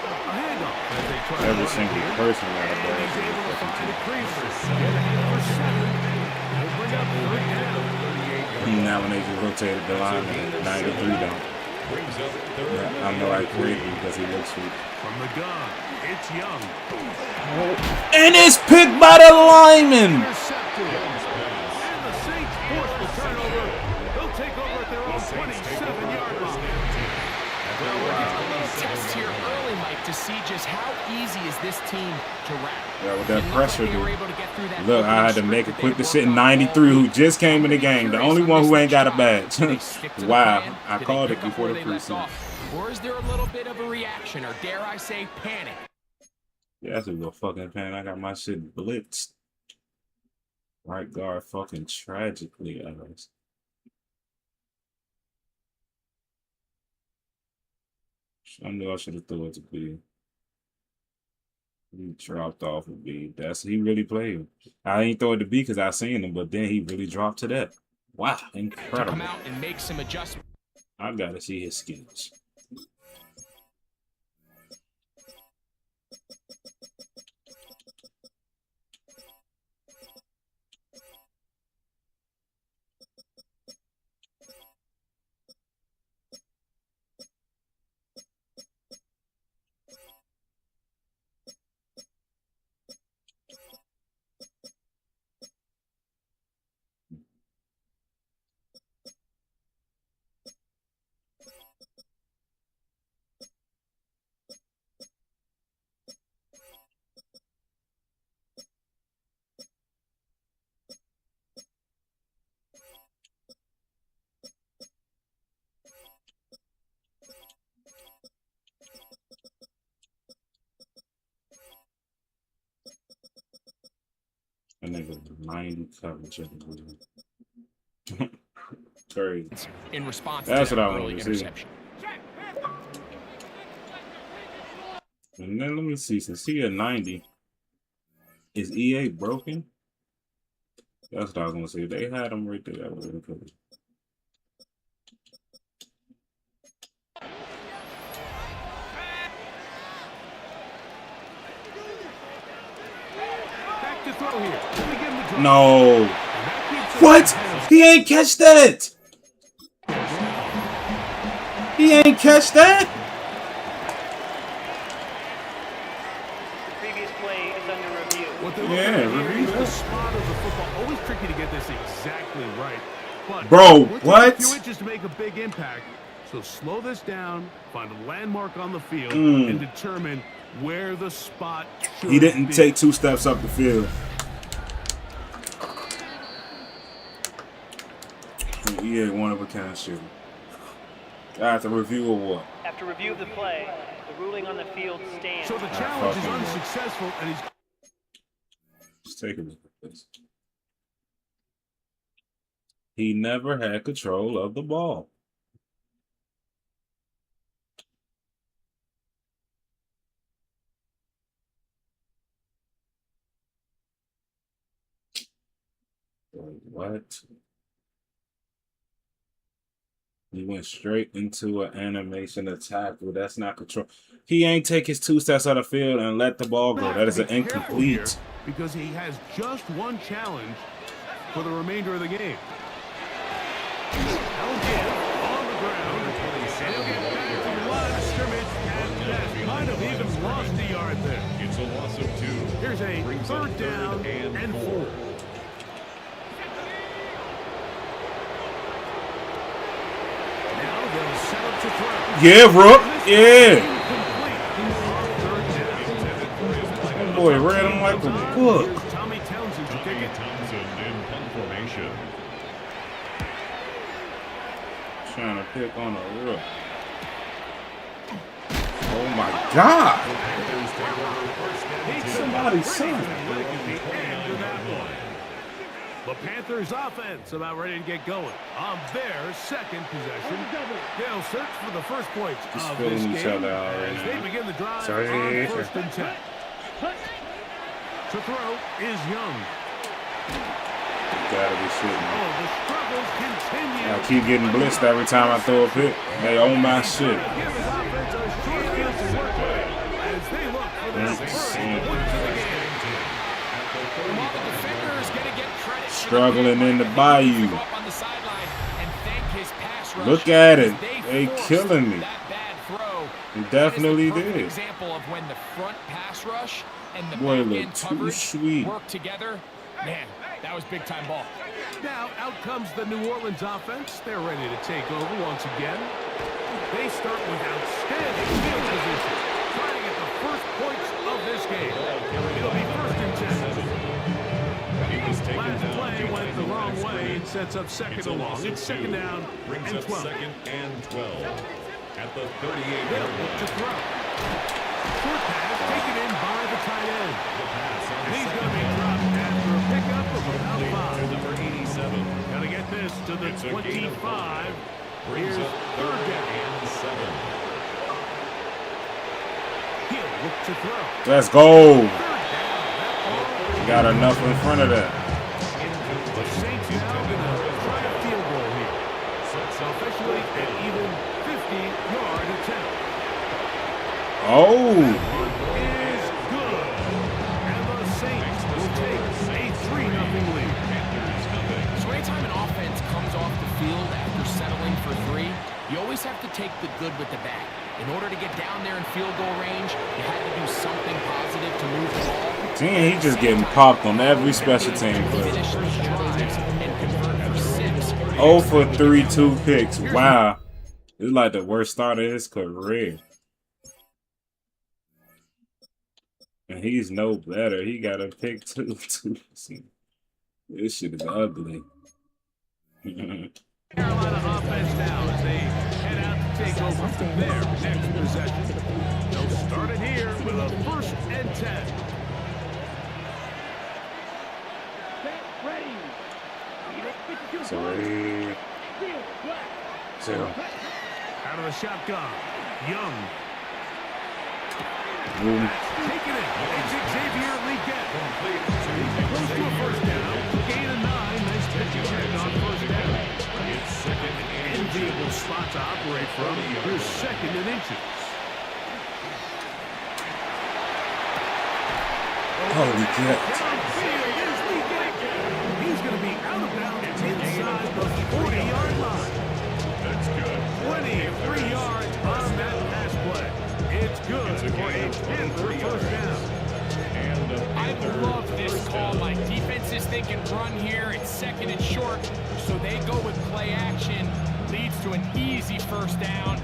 A handoff as they try Every to single run it person got a here. And he's able to find a bad. creaser. Get ahead for 7. We'll bring up 3rd down. Now when they just rotated the line at 93 down. Yeah, I know I created him because he looks sweet. From the gun, it's Young. And it's picked by the lineman. Intercepted. And the Saints force the turnover. They'll take over at their own 27-yard line. Well, we're getting a little test here early, Mike, to see just how easy is this team to wrap. Yeah, with that pressure, Like dude. Look, I had to make it quick to sit in 93 who just came in the game. The only one who ain't got a badge. Wow, I called it before the preseason. Or is there a little bit of a reaction, or dare I say panic? Yeah, that's a real fucking pain. I got my shit blitzed. Right guard fucking tragically, Alex. I knew I should have thrown it to B. He dropped off of B. He really played. I ain't throw it to B because I seen him, but then he really dropped to that. Wow, incredible. To come out and make some adjustments. I gotta see his skills. And they got 90 coverage. Crazy. In response That's to what I that wanted early to see. interception. And then let me see. Since he at 90, is EA broken? That's what I was gonna say. They had him right there. That was really cool. Back to throw here. Let me give him the drop. No. And that keeps him What? ahead of He ain't catch that. He ain't catch that. The previous play is under review. What they're looking Yeah, at here review is the that. spot of the football. Always tricky to get this exactly right. But Bro, we're taking what? a few inches to make a big impact. So slow this down, find a landmark on the field, Mm. and determine where the spot should He didn't be. take 2 steps up the field. He ain't one of a kind shooter. I have to review or what? After review of the play, the ruling on the field stands. So the challenge is fucking unsuccessful, and he's Just take a look at this. He never had control of the ball. Wait, what? He went straight into an animation attack. Well, that's not control. He ain't take his 2 steps out of the field and let the ball go. That is an Be careful here, incomplete. because he has just one challenge for the remainder of the game. He'll get on the ground, and he'll get back to the line of scrimmage, and that might have even lost a yard there. It's a loss of 2. Here's a Brings up 3rd down and 4. Now they'll set up to throw. Yeah, Rook. Yeah. Incomplete. That boy read him like a book. Here's Tommy Townsend to kick it. Townsend in punt formation. Trying to pick on a Rook. Oh my God. Somebody son. Right at the end of that one. The Panthers offense about ready to get going on their second possession. They'll search for the first points of this game as they begin the drive on first and 10. To throw is Young. Gotta be shitting. Oh, the struggles continue. I keep getting blitzed every time I throw a pick. They own my shit. Give his offense a short field to work with as they look for their first points of the game. While the defender is going to get credit Struggling in the bayou. on the sideline and thank his pass rush. Look at it. They They killing me. that bad throw. He definitely That is the perfect did. example of when the front pass rush and the Boy, back look end too coverage sweet. work together. Man, that was big time ball. Now out comes the New Orleans offense. They're ready to take over once again. They start with outstanding field position, trying to get the first points of this game. It'll be first and 10. Last play went the wrong way. It sets up second and long. It's second down Brings and up 12. second and 12 at the 38. They'll look to throw. Short pass taken in by the tight end. And he's going to be dropped after a pickup of about 5. Number 87. Got to get this to the It's a gain of 25. Brings Here's up third down. and 7. He'll look to throw. Let's go. Third down. Got enough in front of that. The Saints now going to try a field goal here. Officially an even 50-yard attempt. Oh. Is good. And the Saints will take a 3-0 lead. So anytime an offense comes off the field after settling for 3, you always have to take the good with the bad. In order to get down there in field goal range, you had to do something positive to move the ball. Damn, he just getting popped on every special team play. Finish these drives and convert for 6. 0 for 3, 2 picks. Wow. It's like the worst start of his career. And he's no better. He got a pick too. This shit is ugly. Carolina offense now as they head out to take over from their next possession. They'll start it here with a first and 10. So ready. So Out of the shotgun, Young. boom. Taking it. It's Xavier Leggett. Close to a first down. Gain of 9. Nice catch on first down. It's second and Enviable spot to operate from. Here's second and inches. Holy crap. Downfield is Leggett. He's going to be out of bounds inside the 40-yard line. That's good. 23 yards on that pass play. It's good for a Panther first down. And the I Panthers love this call. Like, defense is thinking run here. It's second and short, so they go with play action. Leads to an easy first down.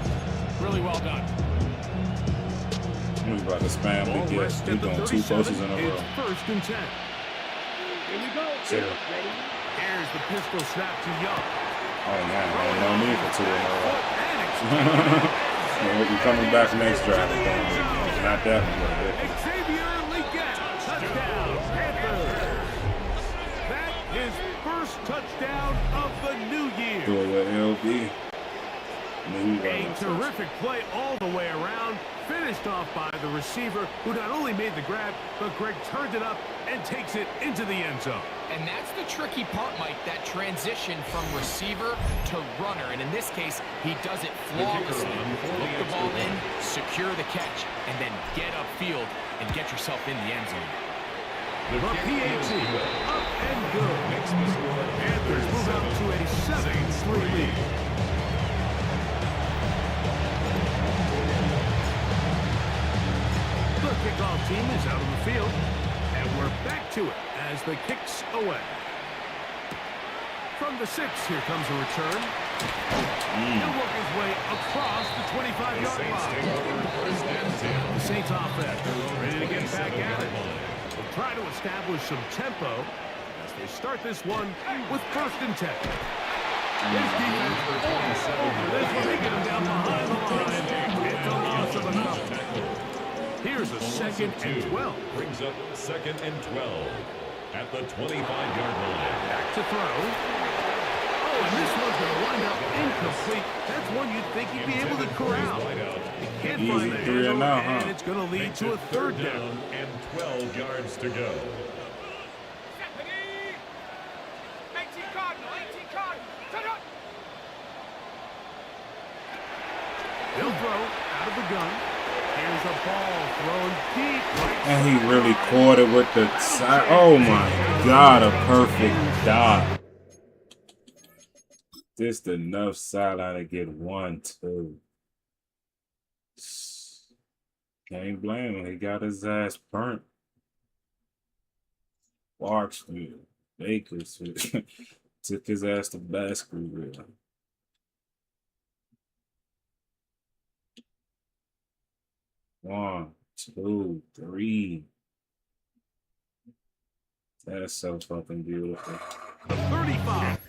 Really well done. We about to spam Ball big rest yes. We at the doing 2 posts 37. in a row. It's first and 10. Zero. Here's the pistol snap to Young. Oh man, ain't no need for 2 in a row. We're coming back next drive. Not that one. Xavier Leggett, touchdown, Panthers. That is first touchdown of the new year. Do it with LB. A terrific play all the way around, finished off by the receiver, who not only made the grab, but Greg turned it up and takes it into the end zone. And that's the tricky part, Mike, that transition from receiver to runner. And in this case, he does it flawlessly. Look the ball in, secure the catch, and then get upfield and get yourself in the end zone. The PAT up and good. Panthers move out to a 7-3 lead. The kickoff team is out on the field, and we're back to it as the kicks away. From the 6, here comes a return. He'll work his way across the 25-yard line. The Saints offense ready to get back at it. They'll try to establish some tempo as they start this one with first and 10. His defense over this one, they get him down behind the line. It's a loss of a couple. Here's a second and 12. brings up second and 12. at the 25-yard line. Back to throw. Oh, and this one's going to wind up incomplete. That's one you'd think he'd be able to corral. He can't find the handle, and it's going to lead to a third down. And 12 yards to go. He'll throw out of the gun. Here's a ball thrown deep. And he really caught it with the side. Oh my God, a perfect dot. Just enough sideline to get 1-2. Can't blame him. He got his ass burnt. Clarksville, Bakersfield. Took his ass to Baskerville. One, two, three. That's so fucking beautiful. 35.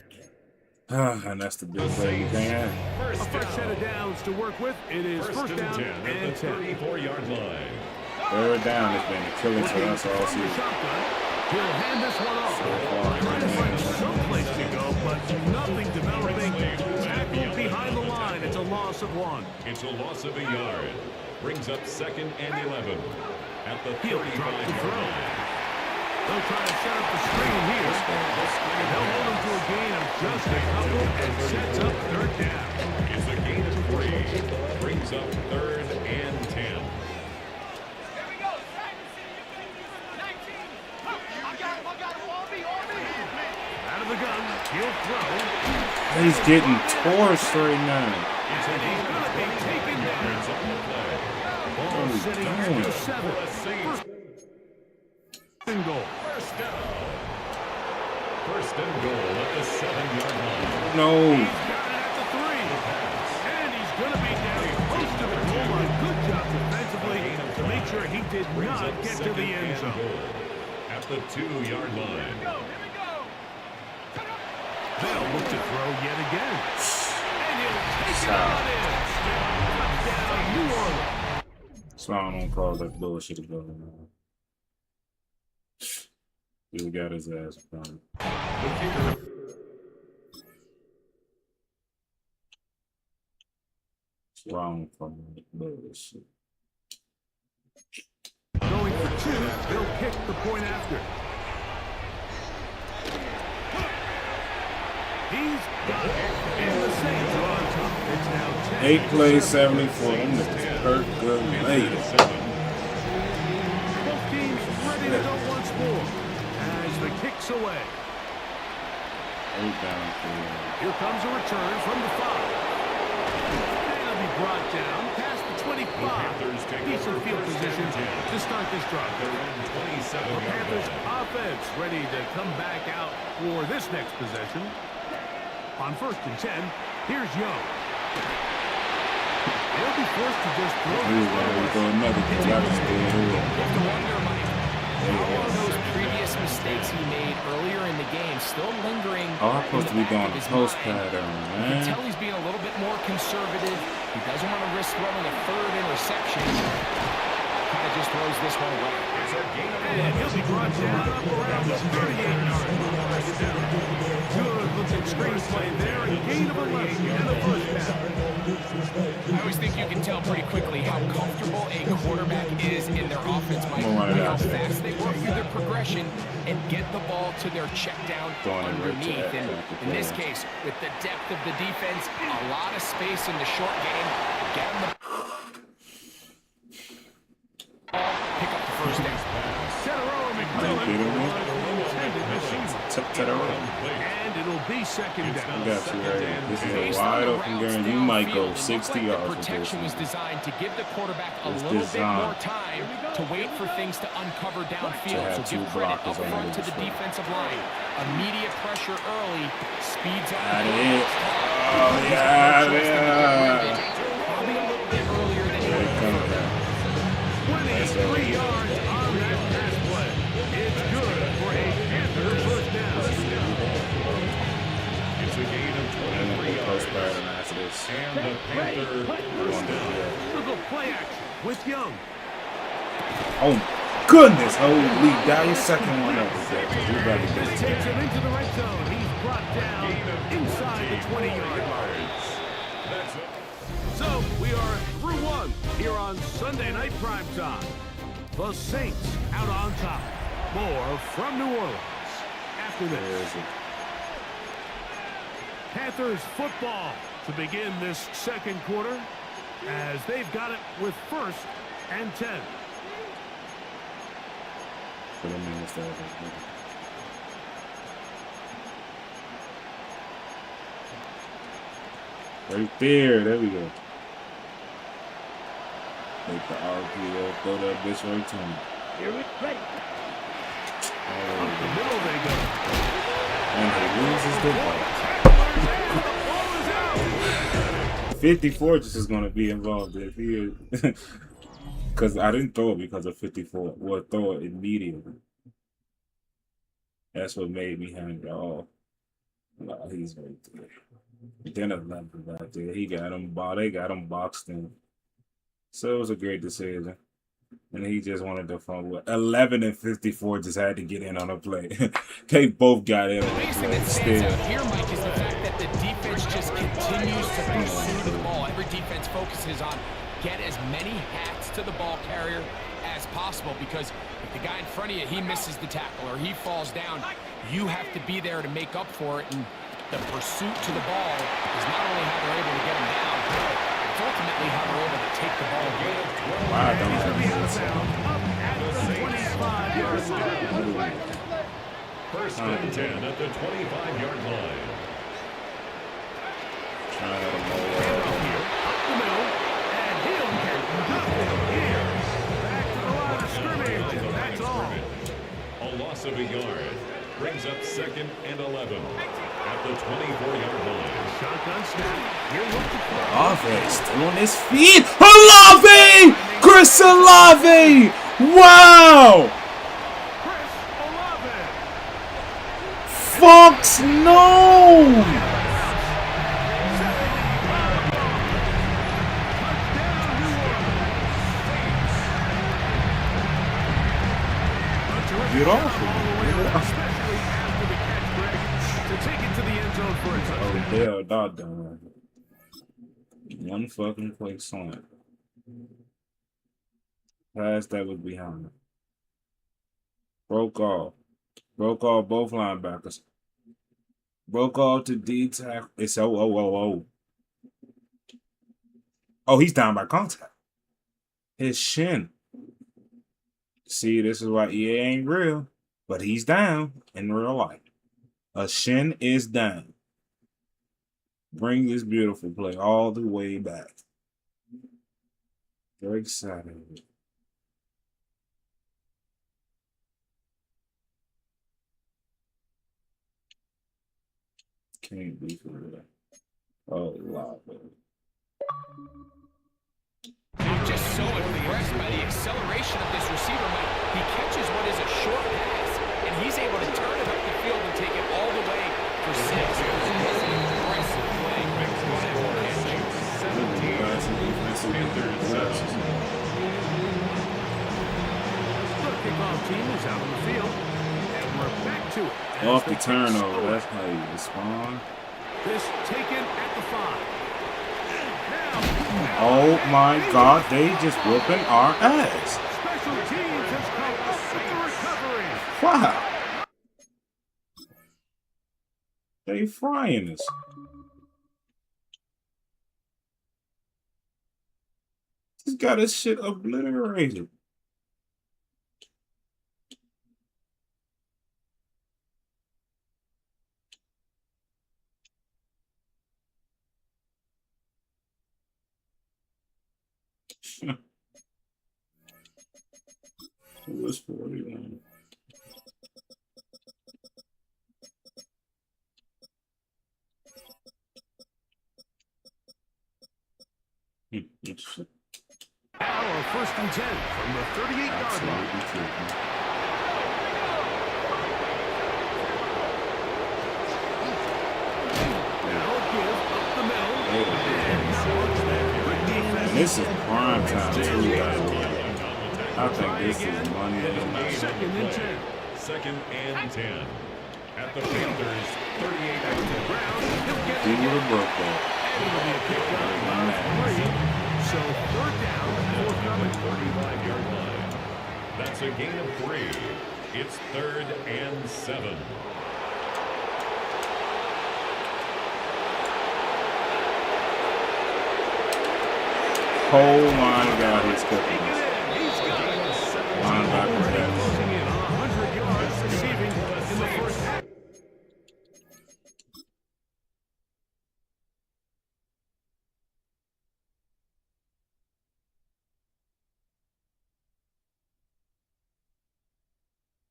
And that's the big play you can. A fresh set of downs to work with. It is first down 10 at the 34-yard line. Third down has been a killing for us all season. He'll hand this one off. Trying to find some place to go, but nothing developing. Tackle behind the line. It's a loss of 1. It's a loss of a yard. Brings up 2nd and 11 at the 35-yard line. They'll try to set up the screen here. They'll hold him to a gain of just a couple and sets up third down. It's a gain of 3. Brings up 3rd and 10. Out of the gun, he'll throw. He's getting torched right now. And he's going to be taken down. Ball sitting at the 7. First and goal. First and goal at the 7-yard line. No. He's got it at the 3. And he's going to be down close to the goal line. Good job defensively to make sure he did not get to the end zone. At the 2-yard line. They'll look to throw yet again. And he'll take it on in. Touchdown, New Orleans. So I don't call that bullshit going on. He got his ass done. What's wrong from that bullshit? Going for 2, they'll kick the point after. He's got it. And the Saints are on top. It's now 10. 8 plays, 74. Them niggas hurt good late. Both teams ready to go once more as the kick's away. Here comes a return from the 5. And it'll be brought down past the 25. Decent field position to start this drive. The Panthers offense ready to come back out for this next possession. On 1st and 10, here's Young. They'll be forced to just throw this one. You have to wonder, Mike, how are those previous mistakes he made earlier in the game still lingering? Oh, I'm supposed to be going post pattern, You man. can tell he's being a little bit more conservative. He doesn't want to risk throwing a 3rd interception. Kind of just throws this one away. And he'll be brought down up around the 38-yard line. Good looking screenplay there, and gain of 11 in the first half. I always think you can tell pretty quickly how comfortable a quarterback is in their offense, Mike. How fast they work through their progression and get the ball to their check down underneath. And in this case, with the depth of the defense, a lot of space in the short game, get them the ball, pick up the first down. And it'll be second down. I got you right. This is a wide open game. You might go 60 yards with this. Protection was designed to give the quarterback a little bit more time to wait for things to uncover downfield. So give credit up front to the defensive line. Immediate pressure early, speeds up. Got it. Oh, yeah. Probably a little bit earlier than he would prefer. 23 yards on that pass play. It's good for a Panther first down. It's a gain of 23 yards. And the Panther first down. Little play action with Young. Oh. goodness. Holy, die your second one up with that. You about to get Takes it. him into the red zone. He's brought down inside the 20-yard line. So we are through one here on Sunday Night Primetime. The Saints out on top. More from New Orleans after this. Panthers football to begin this second quarter as they've got it with 1st and 10. Right there. There we go. Take the RPO, throw that bitch right to him. Here we go. Oh. Up the middle they go. And he loses the ball. 54 just is going to be involved if he because I didn't throw it because of 54. Well, throw it immediately. That's what made me hang it off. Wow, he's right there. Then 11 right there. He got him. They got him boxed in. So it was a great decision. And he just wanted to fumble. 11 and 54 just had to get in on a play. They both got in on The the biggest thing play. that stands out here, Mike, is the fact that the defense just continues to pursue the ball. Every defense focuses on get as many hats to the ball carrier as possible, because if the guy in front of you, he misses the tackle or he falls down, you have to be there to make up for it. And the pursuit to the ball is not only how they're able to get him down, it's ultimately how they're able to take the ball away. Wow, don't have First and 10 at the 25-yard line. Up the middle, and he'll get nothing here. Back to the line of scrimmage, and that's all. A loss of a yard brings up 2nd and 11 at the 24-yard line. Shotgun snap. Here with the play. Olave still on his feet. Olave! Chris Olave! Wow! Chris Olave. Fox, no! Get off of me. Especially after the catch, Greg, to take it to the end zone for a touchdown. Oh, hell, not done. One fucking quick slant. Pass that was behind him. Broke off both linebackers. Broke off to D tackle. It's oh. Oh, he's down by contact. His shin. See, this is why EA ain't real, but he's down in real life. A shin is down. Bring this beautiful play all the way back. Very excited. Can't be for real. Oh, wow. I'm just so impressed by the acceleration of this receiver, Mike. He catches what is a short pass, and he's able to turn it up the field and take it all the way for 6. It's an impressive play. The kickoff team is out on the field, and we're back to it. Off the turnover, that's how you respond. This taken at the 5. Oh my God, they just whooping our ass. Special teams has come up with the recovery. Wow. They frying us. Just got his shit obliterated. It was 41. Our 1st and 10 from the 38-yard line. Now give up the middle. And this is prime time too, guys. I think this is Monday. Second and 10. Second and 10. At the Panthers, 38-yard Brown, he'll get He it. would have broke that. It'll be a pickup of 3. So third down, forthcoming. 35-yard line. That's a gain of 3. It's 3rd and 7. Whole line got his cooking. Linebacker got Closing in on 100 yards receiving in the first half.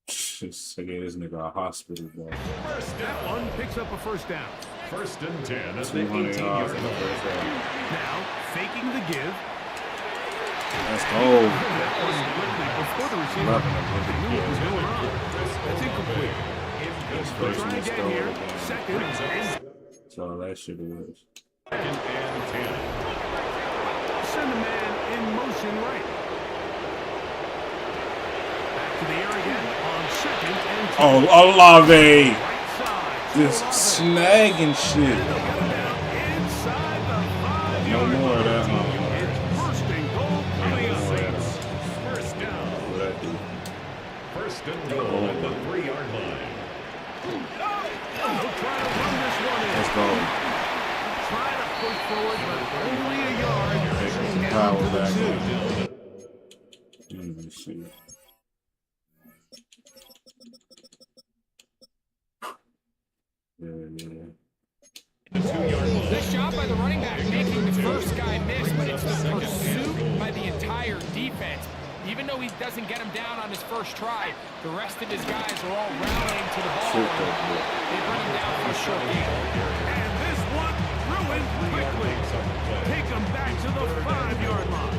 Just to get this nigga a hospital, bro. That one picks up a first down. 1st and 10 at the 200 yards 18-yard in the line. first half. Now, faking the give. Let's go. That was quickly before the receiver Loving it, loving it. knew what was going on. That's incomplete. This They'll first try one again stole here. again. Second and So that shit was. 2nd and 10. send a man in motion right. Back to the air again on second and 10. Oh, Olave. Right side. Just snagging shit. Inside the 5-yard No more of that, line. It's first and goal coming up. First down. What that do? 1st and goal at the 3-yard line. They'll try to run this one in. Let's go. Try to push forward, but only a yard. Taking some Down power to the back 2. Shit. Yeah. The 2-yard line. Nice job by the running back making the first guy miss, but it's the pursuit by the entire defense. Even though he doesn't get him down on his first try, the rest of his guys are all rallying to the ball. They bring him down for a short gain. And this one ruined quickly. Take him back to the 5-yard line.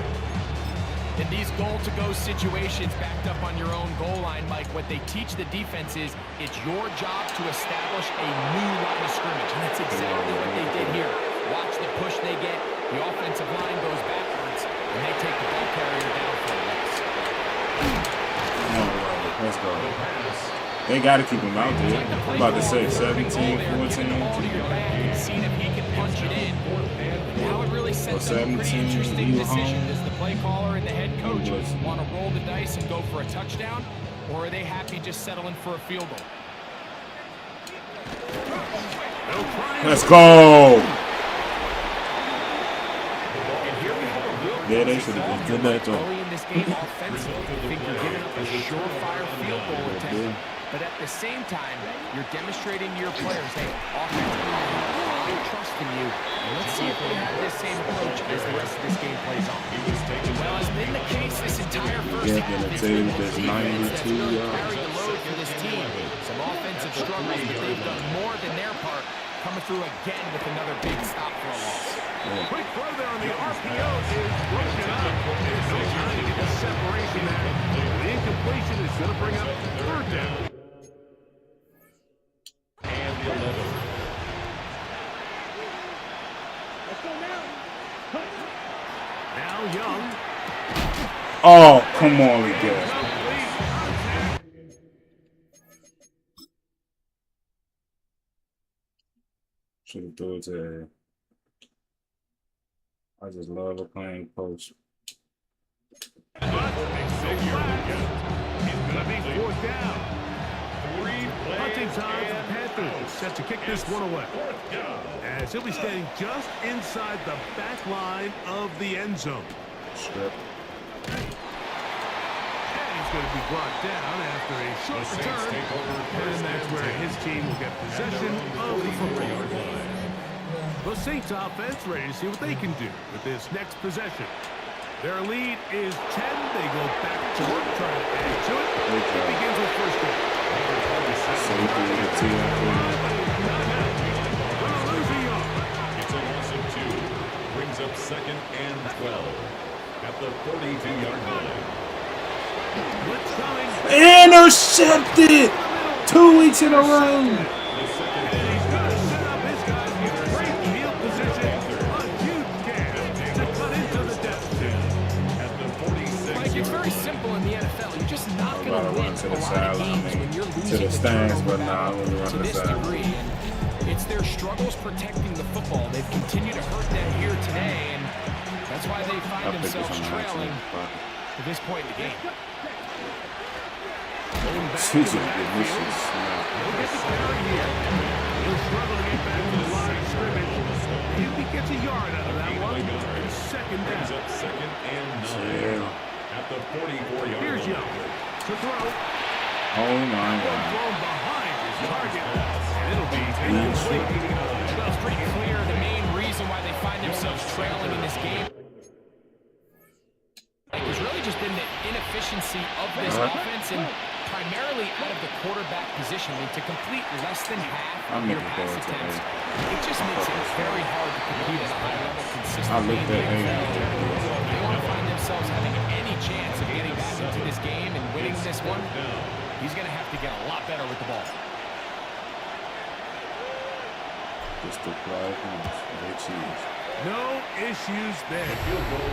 In these goal-to-go situations backed up on your own goal line, Mike, what they teach the defense is it's your job to establish a new line of scrimmage, and that's exactly what they did here. Watch the push they get. The offensive line goes backwards, and they take the ball carrier down for a loss. Let's go. They got to keep him out there. I'm about to say 17, 14. See if he can punch it in. Now it really sets up a pretty 17, interesting you decision. home. Does the play caller and the head coach Yes. want to roll the dice and go for a touchdown, or are they happy just settling for a field goal? Let's go. And here we have a real Yeah, they should have been good that job. early in this game offensively. I think you're giving up a surefire field goal attempt. But at the same time, you're demonstrating to your players, hey, offensively, I trust in you. And let's see if they have this same approach as the rest of this game plays on. Well, as been the case this entire first Yeah, half, gonna it's tell you been the there's defense that's 92 really yards. carried the load for this team. Some offensive struggles, but they've done more than their part, coming through again with another big stop for a loss. Quick throw there on the RPO is broken up. There's no trying to get the separation there. The incompletion is going to bring up third down. And the 11. Now Young. Oh, come on, Miguel. Should have threw it to her. I just love a playing post. It's going to be fourth down. Hunting time for the Panthers, set to kick this one away. As he'll be standing just inside the back line of the end zone. Strip. And he's going to be brought down after a short return. And that's where his team will get possession of the football. The Saints offense ready to see what they can do with this next possession. Their lead is 10. They go back to work, trying to add to it. It begins with first down. Safety, It's a loss of 2. Brings up 2nd and 12 at the 42-yard line. intercepted 2 weeks in a row. It's very simple in about to run to the sideline, to the stands, but nah, I'm going to run to the sideline. It's their struggles protecting the football. They've continued to hurt them here today, and that's why they find themselves trailing at this point in the game. She's a delicious. He'll struggle to get back to the line of scrimmage. If he gets a yard out of that one, it's second down. Second and 9 at the 44-yard line. Here's Young to throw. Oh my God. Thrown behind his target. And it'll be incomplete. Well, it's pretty clear the main reason why they find themselves trailing in this game has really just been the inefficiency of this offense and primarily out of the quarterback position. I mean, to complete less than half of your pass attempts, it just makes it very hard to compete at a high level consistently in the NFL. They want to find themselves having any chance of getting back into this game and winning this one. He's going to have to get a lot better with the ball. Just the cheese. No issues there.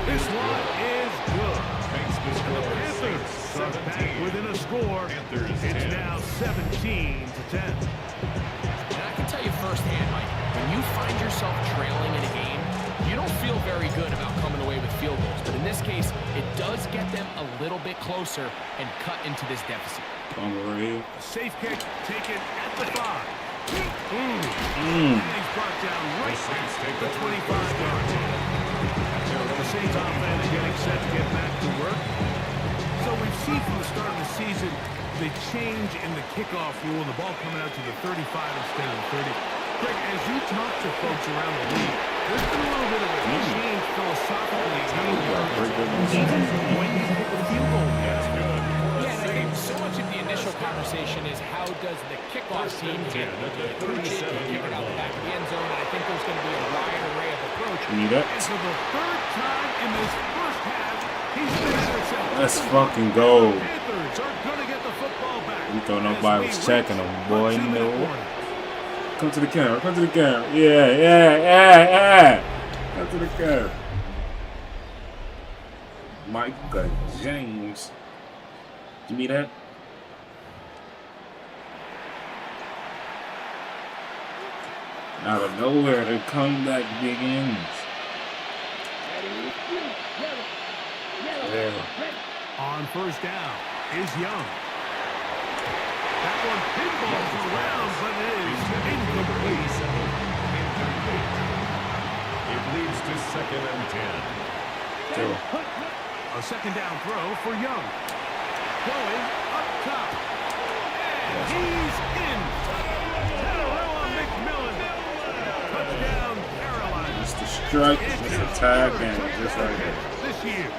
This one is good. And the Panthers are back within a score. It's now 17-10. And I can tell you firsthand, Mike, when you find yourself trailing in a game, you don't feel very good about coming away with field goals. But in this case, it does get them a little bit closer and cut into this deficit. A safe kick taken at the 5. He's brought down right at the 25-yard line. The Saints offense getting set to get back to work. So we've seen from the start of the season the change in the kickoff rule, the ball coming out to the 35 instead of the 30. Greg, as you talk to folks around the league, there's been a little bit of a change philosophically in how you when you kick a field goal. Yeah, and I think so much of the initial conversation is how does the kickoff team get approach it and kick it out the back of the end zone, and I think there's going to be a wide array of approach. And for the third time in this first half, he's been intercepted. Let's fucking go. Panthers are going to get the football back. You thought nobody was checking them, boy. No. Come to the camera. Come to the camera. Yeah. Come to the camera. Micah James. Give me that. Out of nowhere, the comeback begins. Yeah. On first down is Young. That one pinballs around, but it is incomplete. It leads to second and 10. A second down throw for Young. Going up top. And he's in. Tadarella McMillan. Touchdown, Carolina. It's the strike, it's the tag, and just right there. This year.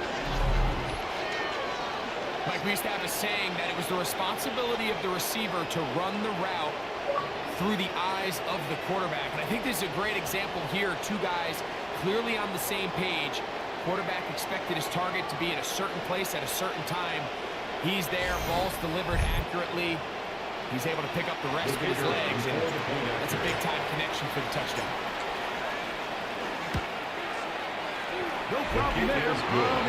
Mike, we used to have a saying that it was the responsibility of the receiver to run the route through the eyes of the quarterback. And I think this is a great example here. Two guys clearly on the same page. Quarterback expected his target to be in a certain place at a certain time. He's there, ball's delivered accurately. He's able to pick up the rest of his legs, and that's a big-time connection for the touchdown. No problem there on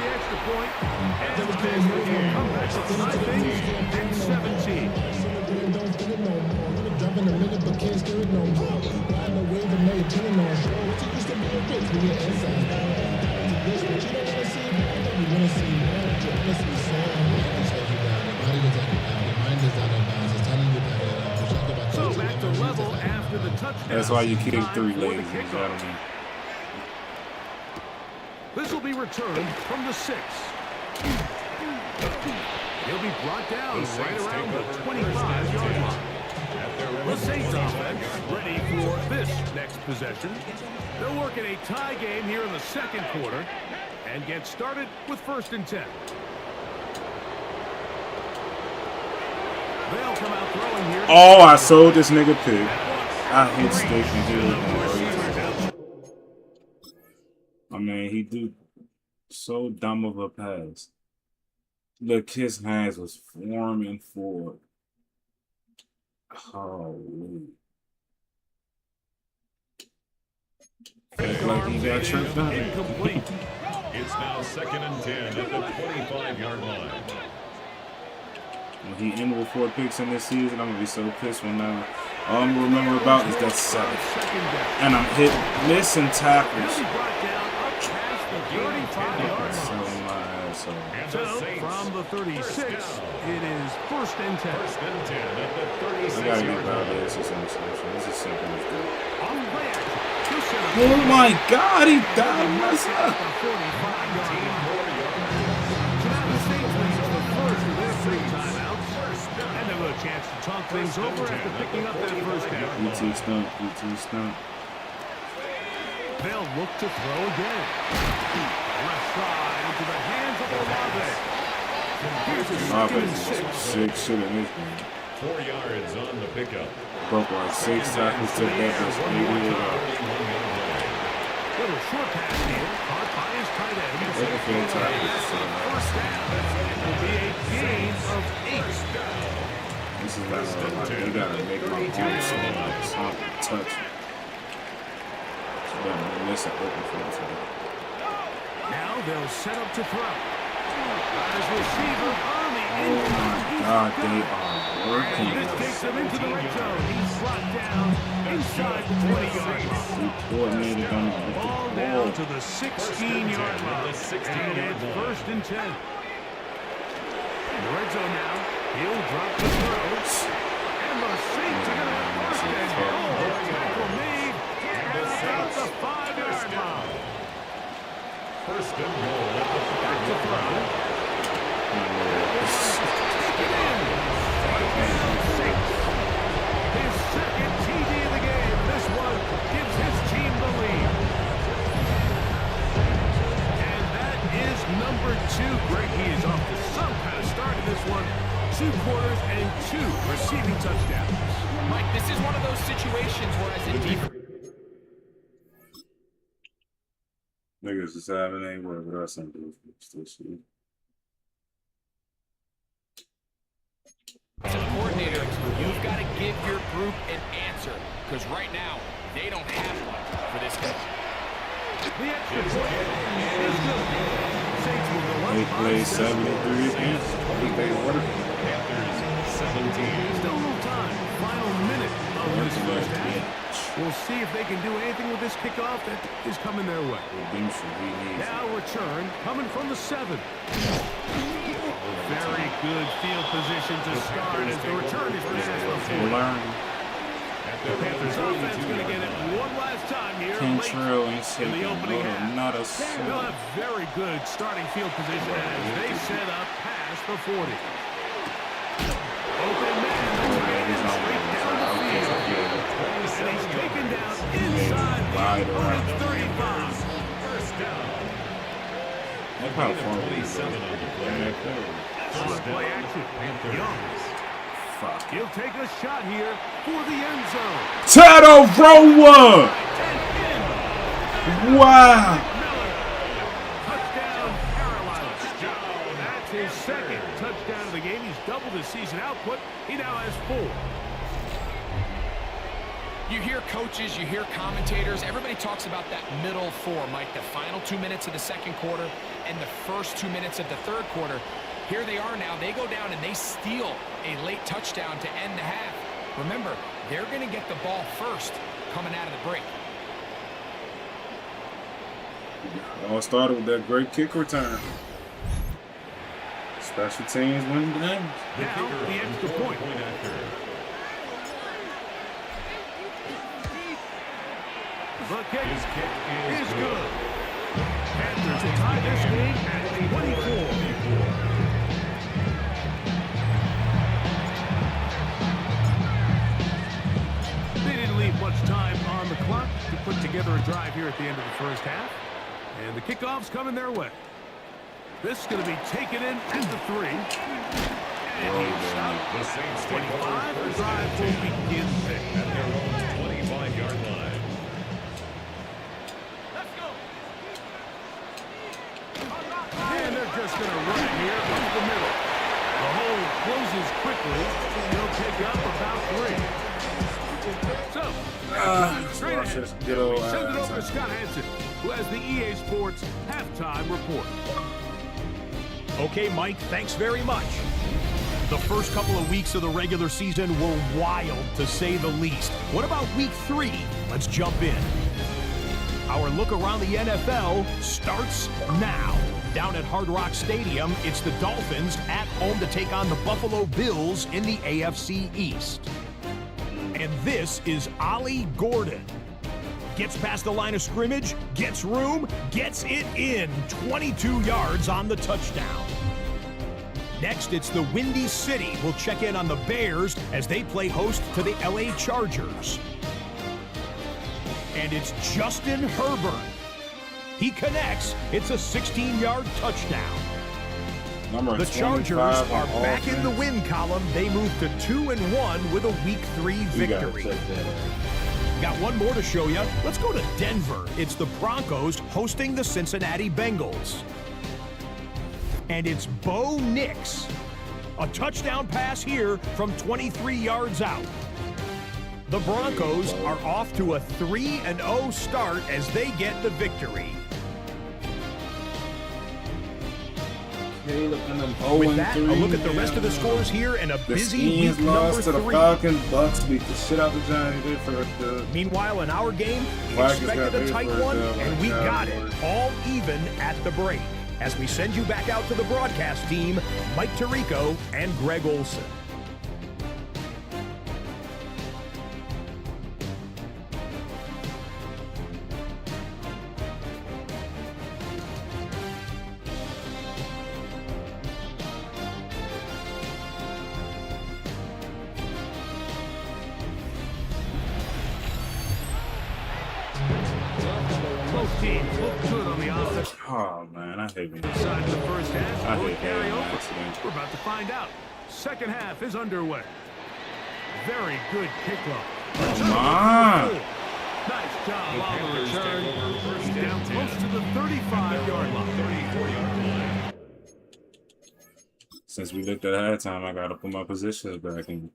the extra point. And the Panthers will come back to tie things in 17. So back to level after the touchdown. That's why you kick 3, ladies and gentlemen. This will be returned from the 6. He'll be brought down right around the 25-yard line. The Saints offense ready for this next possession. They'll work in a tie game here in the second quarter and get started with 1st and 10. They'll come out throwing here. Oh, I sold this nigga pig. I hate Stacey Hill. I mean, he do so dumb of a pass. Look, his hands was forming forward. Holy. Look like he got tripped up. It's now 2nd and 10 at the 25-yard line. When he ended with 4 picks in this season, I'm gonna be so pissed when all I'm gonna remember about is that 7. And I'm missing tackles. He'll be brought down up past the 35-yard So line. my asshole. So from the 36, it is 1st and 10. First and 10 at the I gotta 36-yard get line. out of this interception. This is simple as that. On play action. He'll set up Oh my God, he died. What's at up? the 45-yard line. So now the Saints lead the first of their 3 timeouts. And they'll have a chance to talk things over after picking up that first down. ET stunt, ET stunt. They'll look to throw again. Left side into the hands of Olave. Here's a 2nd and 6. 6 shit in this game. 4 yards on the pickup. Broke like 6 tackles, took that just 80 Little short pass here, caught by his tight end. Looking for the tackles. First down. It will be a gain of 8. This is like you gotta make my arm something touch. So that miss an open for the time. Now they'll set up to throw. As receiver on the Oh end. my God, they are working. This takes him into the red zone. He's brought down inside the 20-yard line. He coordinated on the Ball down to the 16-yard line. And it's 1st and 10. In the red zone now. He'll drop the throw. And the Saints are going to have 1st and goal. Tackle made. And about the 5-yard line. First and goal at the Back to throw. His 2nd TD of the game. This one gives his team the lead. And that is number 2. Greg, he is off to some kind of start in this one. 2 quarters and 2 receiving touchdowns. Mike, this is one of those situations where as a defense, Niggas decided it ain't work with us and do this shit. as a coordinator, you've got to give your group an answer. Because right now, they don't have one for this guy. The extra point is good. Saints will go up They by played 7. 73 again. They work. Panthers 17. Still a little time. Final minute of this first half. We'll see if they can do anything with this kickoff that is coming their way. Now return coming from the 7. Very good field position to start as the return is passed before. The Panthers offense going to get it one last time here Kentrell ain't in the shaking. opening half. Not a They'll soul. have very good starting field position as they set up past the 40. Open man, straight down the field. And he's taken down inside the opponent's 35. First down. Look how far we 27 on the play. On play action, Young. Fuck. He'll take a shot here for the end zone. Tadovawa! Wow. Touchdown, Carolina. That's his 2nd touchdown of the game. He's doubled his season output. He now has 4. You hear coaches, you hear commentators, everybody talks about that middle 4, Mike, the final 2 minutes of the 2nd quarter and the first 2 minutes of the 3rd quarter. Here they are now. They go down and they steal a late touchdown to end the half. Remember, they're going to get the ball first coming out of the break. All started with that great kick return. Special teams win games. Now the extra point. The kick is good. Panthers tie this game at 24. They didn't leave much time on the clock to put together a drive here at the end of the first half. And the kickoff's coming their way. This is going to be taken in at the 3. And he's stopped. The Saints take 25. over The first drive and will 10 begin there. at their own 25-yard line. And they're just going to run it here up the middle. The hole closes quickly. He'll pick up about 3. So, straight ahead. Good old We send it over to Scott Hansen, who has the EA Sports halftime report. Okay, Mike, thanks very much. The first couple of weeks of the regular season were wild, to say the least. What about week 3? Let's jump in. Our look around the NFL starts now. Down at Hard Rock Stadium, it's the Dolphins at home to take on the Buffalo Bills in the AFC East. And this is Ollie Gordon. Gets past the line of scrimmage, gets room, gets it in. 22 yards on the touchdown. Next, it's the Windy City. We'll check in on the Bears as they play host to the LA Chargers. And it's Justin Herbert. He connects. It's a 16-yard touchdown. The Chargers are back in the win column. They move to 2-1 with a Week 3 victory. Got one more to show you. Let's go to Denver. It's the Broncos hosting the Cincinnati Bengals. And it's Bo Nix. A touchdown pass here from 23 yards out. The Broncos are off to a 3-0 start as they get the victory. With that, a look at the rest of the scores here and a busy week number 3. The Falcons, Bucks beat the shit out the Giants. Meanwhile, in our game, we expected a tight one, and we got it, all even at the break. As we send you back out to the broadcast team, Mike Tirico and Greg Olson. Both teams look good on the offense. Oh man, I hate being Inside the first half, will it carry over? accident. We're about to find out. Second half is underway. Very good kickoff. Come on. Nice job on the return. He's down close to the 35-yard line. Since we looked at halftime, I gotta put my positions back in.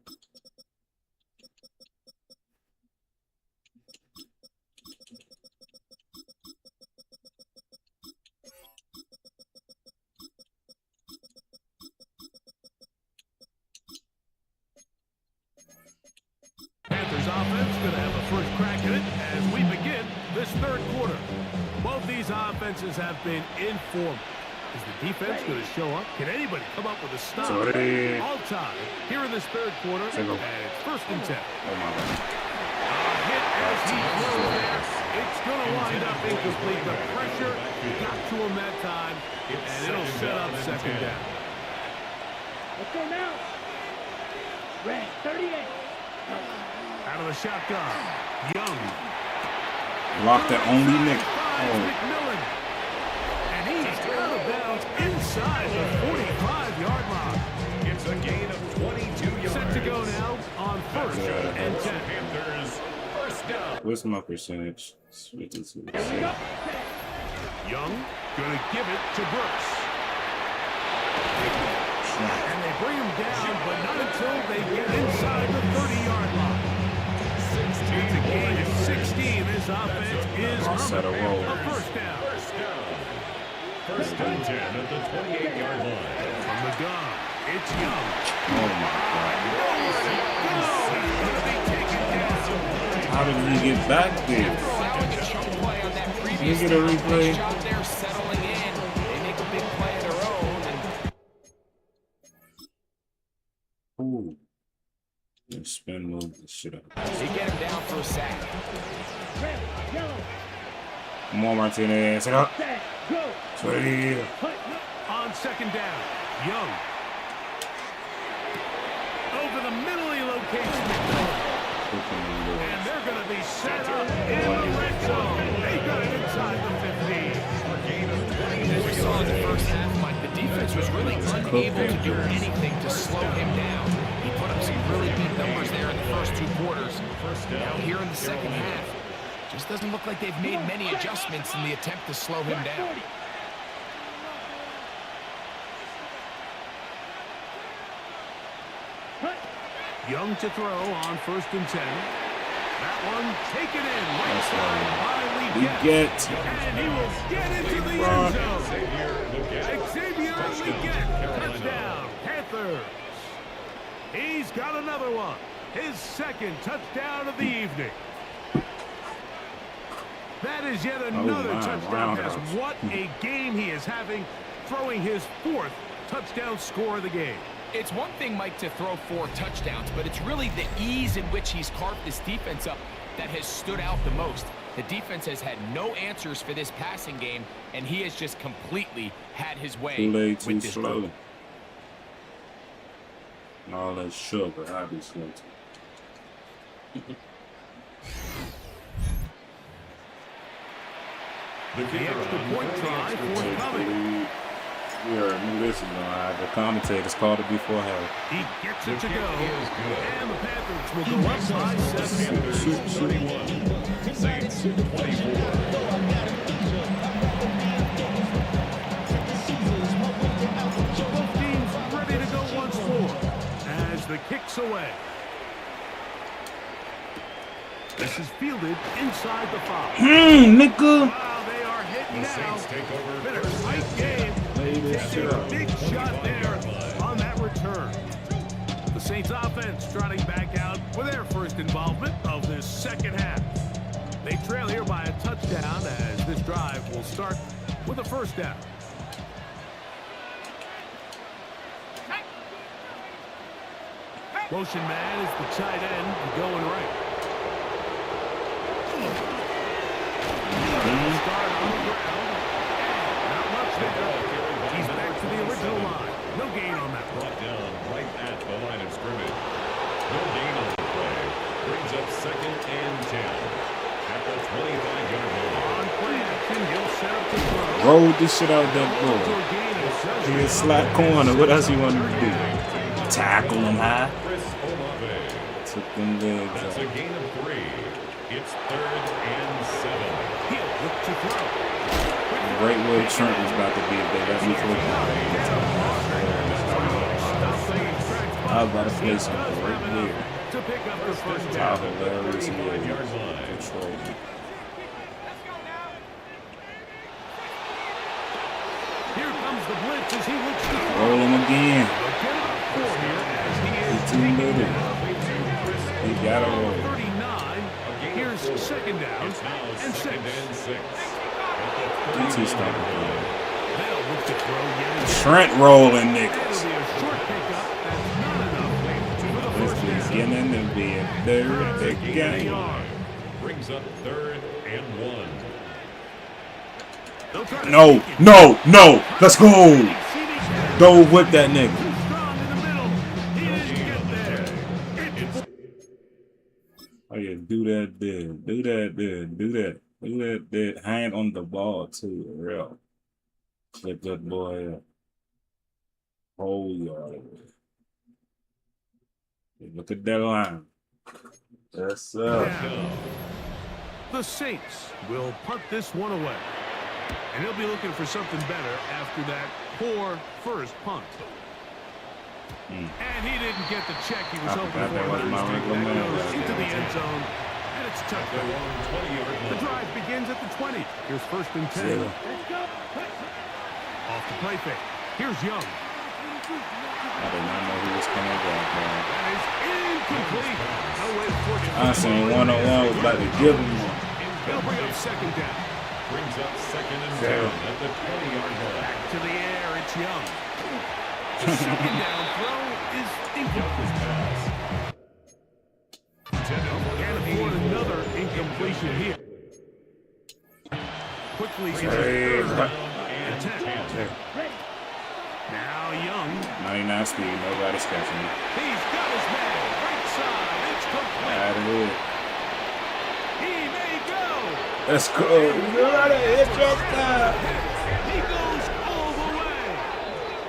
Panthers offense going to have a first crack at it as we begin this third quarter. Both these offenses have been in form. Is the defense going to show up? Can anybody come up with a stop? Sorry. All time here in this third quarter, and it's 1st and 10. Oh my God. Hit as he throws there. It's going to wind up incomplete. The pressure got to him that time, and it'll set up second down. Let's go now. Red 38. Out of the shotgun, Young. Locked that only Nick. McMillan. And he's out of bounds inside the 45-yard line. It's a gain of 22 yards. Set to go now on 1st and 10. Panthers first down. What's my percentage? 52. Young gonna give it to Brooks. And they bring him down, but not until they get inside the 30-yard line. It's a gain of 16. This offense is Set a roll. a first down. First and 10 at the 28-yard line. From the gun, it's Young. Oh my God. How did he get back there? Allowing a chunk play on that Can previous you get a down. replay? Nice job there settling in. They make a big play of their own. And Ooh. And spin move the shit up. they get him down for a sack. Come on, Martinez. Set up. 20. On second down, Young. Over the middle, he locates McMillan. And they're going to be set up in the red zone. They got it inside the 15. As we saw in the first half, Mike, the defense was really unable to do anything to slow him down. He put up some really big numbers there in the first 2 quarters. Now here in the second half, just doesn't look like they've made many adjustments in the attempt to slow him down. Young to throw on 1st and 10. That one taken in. Right side by Leggett. And he will get into the end zone. Xavier Leggett. Touchdown. Panthers. He's got another one. His second touchdown of the evening. That is yet another touchdown pass. What a game he is having, throwing his 4th touchdown score of the game. It's one thing, Mike, to throw 4 touchdowns, but it's really the ease in which he's carved this defense up that has stood out the most. The defense has had no answers for this passing game, and he has just completely had his way with this group. All that sugar, obviously. The extra point try forthcoming. We already knew this was going to happen. The commentators called it before half. He gets it to go, and the Panthers will go up by 7. Saints 24. Both teams ready to go once more as the kick's away. This is fielded inside the 5. Nickel. Wow, they are hitting now. Been a tight game. Big shot there on that return. The Saints offense trotting back out with their first involvement of this second half. They trail here by a touchdown as this drive will start with a first down. Motion man is the tight end going right. Start on the ground. Not much there. He's back to the original line. No gain on that one. Brought down right at the line of scrimmage. No gain on the play. Brings up 2nd and 10 at the 25-yard line. On play action, he'll set up to throw. Roll this shit out that ball. He is slot corner. What else you want him to do? Tackle him high. Took them legs That's a gain of 3. It's 3rd and 7. He'll look to throw. Right where Trent was about to be if they let me flip. I was about to play something right there. To pick up the first How down. hilarious he is. Control. Here comes the blitz as he looks to throw. Roll him again. Get about 4 here as he is He too little. He got to roll. 39. Here's 2nd down It's now and 6. 2nd and 6. He's too stubborn. They'll look to throw yet again. Trent rolling It'll niggas. be a short pickup. That's not enough for the This first is down. getting to be a third game. Brings up 3rd and 1. They'll try to No, sneak it. no, no. Let's go. Don't whip that nigga. Too strong in the middle. He didn't get there. Oh yeah, do that there. Do that there. Do that. Do that there. Hand on the ball too. Real. Clip that boy up. Oh yeah. Look at that line. Yes, sir. The Saints will punt this one away. And he'll be looking for something better after that poor first punt. And he didn't get the check he was I hoping forgot for. that was my regular That man goes right into there. the end zone. And it's touchdown. 20-yard The line. drive begins at the 20. Here's 1st and 10. Yeah. Off the play fake. Here's Young. I did not know he was coming back, man. That is incomplete. No way to force it. I seen 101 was about to give him one. He'll bring up 2nd down. Brings up 2nd and 10 Yeah. at the 20-yard line. Back to the air. It's Young. The 2nd down throw is incomplete. Can't afford another incompletion here. Quickly, he's at 3rd and 10. Now Young. 99 speed, nobody's catching me. He's got his man. Right side. It's complete. Out of here. He may go. Let's go. It's your time. He goes all the way.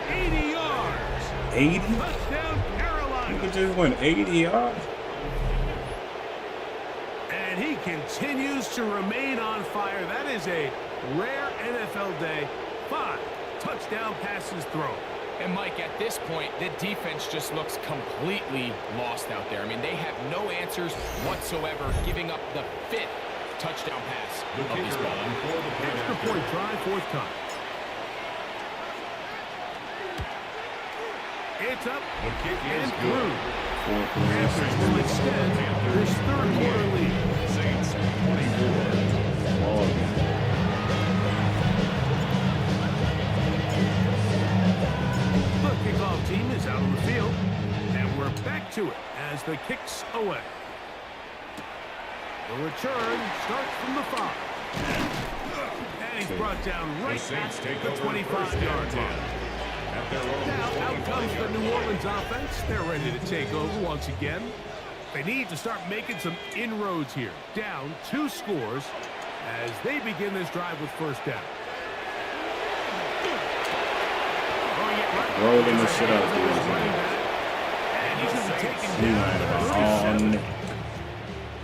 80 yards. 80? Touchdown, You Carolina. could just win 80 yards. And he continues to remain on fire. That is a rare NFL day. 5 touchdown passes thrown. And Mike, at this point, the defense just looks completely lost out there. I mean, they have no answers whatsoever, giving up the 5th touchdown pass The of this kicker ball. on for the Extra Panthers. point try, 4th time. It's gets up The kick and is through. good. Panthers will extend this third quarter lead. Saints 24. The kickoff team is out on the field, and we're back to it as the kick's away. The return starts from the 5. And he's brought down The right Saints at take the over 25-yard line. at their own Now out comes 25 the New Orleans offense. They're ready to take over once again. They need to start making some inroads here. Down 2 scores as they begin this drive with first down. Rolling the shit out of this man. And he's going to be taken He down ran at the about 37. on.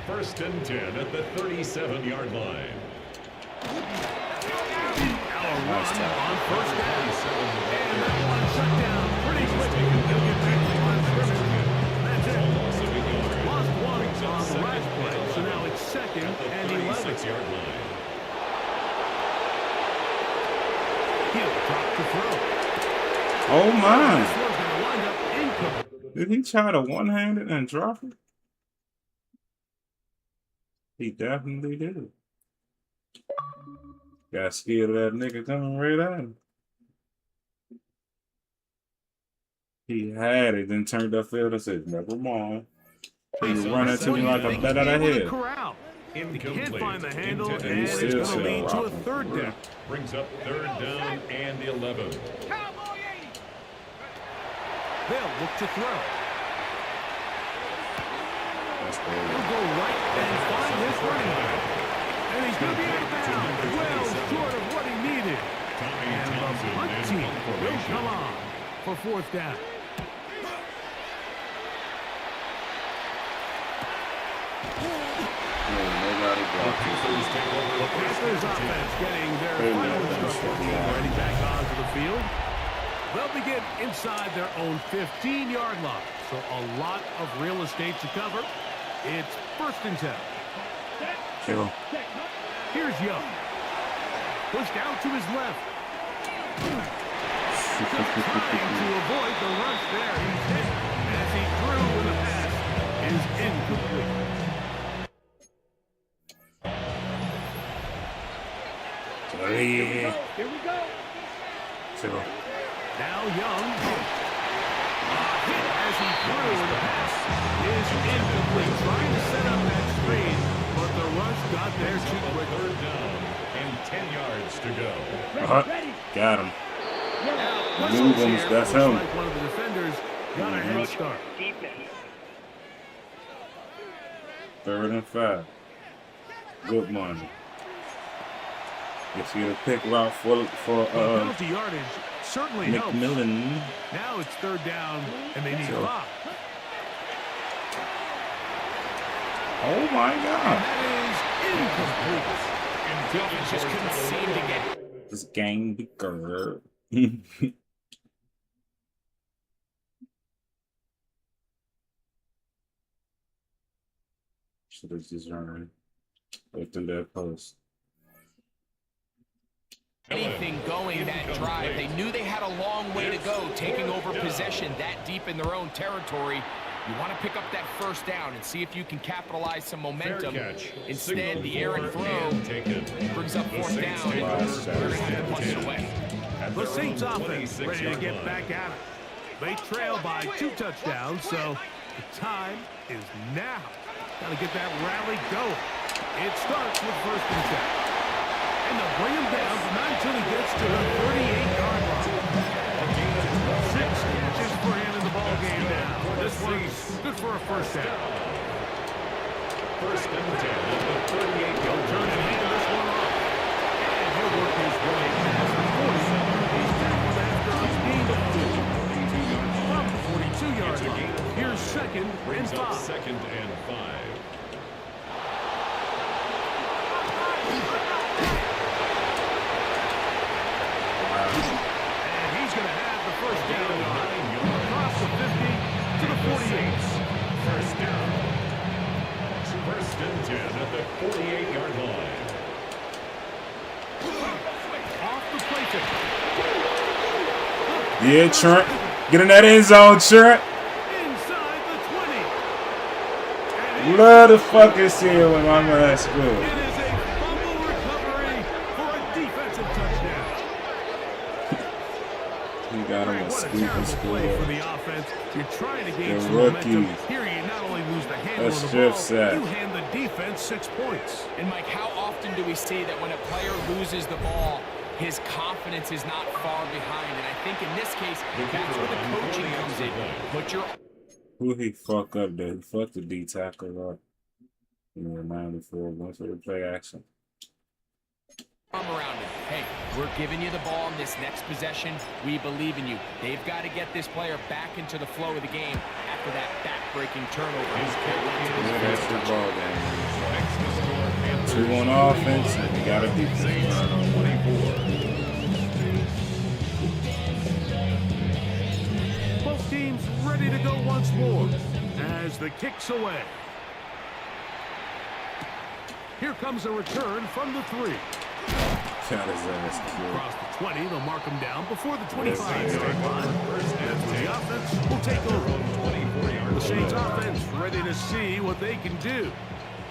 First and 10 at the 37-yard line. Nice on first down. And that one shut down pretty quickly. They'll get back to the line of scrimmage. That's it. Lost one on the last play, so now it's second and 11. 36-yard line. He'll drop the throw. Oh my! This one's going to wind up incomplete. Did he try to one-handed and drop it? He definitely did. Got scared of that nigga coming right at him. He had it, then turned upfield and said, never mind. He was running to me like a bat out of head. Corral. He can't find the handle, and Intended. it's still going to said lead to a rock. third down. Brings up third down and 11. They'll look to throw. That's He'll cool. go right and find his running back. And he's going to be out of bounds, well short of what he needed. And the punt team will come on for fourth down. Nobody blocked it. The Panthers offense getting their final instructions ready back onto the field. They'll begin inside their own 15-yard line. So a lot of real estate to cover. It's first and 10. Kill. Here's Young. Pushed out to his left. Just trying to avoid the rush there. He's hit as he threw when the pass is incomplete. Here we go. Kill. Now Young. Hit as he threw and the pass is incomplete. Trying to set up that screen, but the rush got there too quick. Third down and 10 yards to go. Got him. Now, Move him, here, that's looks him. like one of the defenders got a head start. Defense. Third and 5. Good money. You see the pick route for Penalty yardage certainly helps. McMillan. Now it's third down, and they need So- 5. Oh my And God. that is incomplete. The offense just couldn't seem to get it. This game be good. Should have just run right through that post. anything going that drive. They knew they had a long way to go, taking over possession that deep in their own territory. You want to pick up that first down and see if you can capitalize some momentum. Instead, the errant throw brings up fourth down, and we're going to have to punt it away. The Saints offense ready to get back at it. They trail by 2 touchdowns, so the time is now. Got to get that rally going. It starts with first and 10. And they'll bring him down, not until he gets to the 38-yard line. 6 catches for him in the ball game now. This one's good for a first down. First and 10 at the 38-yard Turn and hand this one off. And he'll work his way past the 40. He's tackled after a gain of 2. From the 42-yard line. Here's second and brings up 5. second and 5. And he's going to have the first down across the 50 to the 48. First down. First and 10 at the 48-yard line. Off the play fake. Yeah, Trent. Get in that end zone, Trent. Inside the 20. Love the fucking seal when my man scored. It is a fumble recovery for a defensive touchdown. He got him a What a scoop and terrible play for score. the offense. You're trying to gain The some rookie. momentum. Here you not only lose the handle A of the strip ball, sack. you hand the defense 6 points. And Mike, how often do we see that when a player loses the ball, his confidence is not far behind? And I think in this case, that's where the coaching comes in. Put your Who he fuck up there? He fucked the D tackle up. Yeah, 94. One for the play action. arm around him. Hey, we're giving you the ball in this next possession. We believe in you. They've got to get this player back into the flow of the game after that back-breaking turnover. Yeah, that's the ball game. 2 on offense, and you got to be 24. Both teams ready to go once more as the kick's away. Here comes a return from the 3. Got his ass killed. Across the 20, they'll mark him down before the 25-yard line. That's where the offense will take over. The Saints offense ready to see what they can do.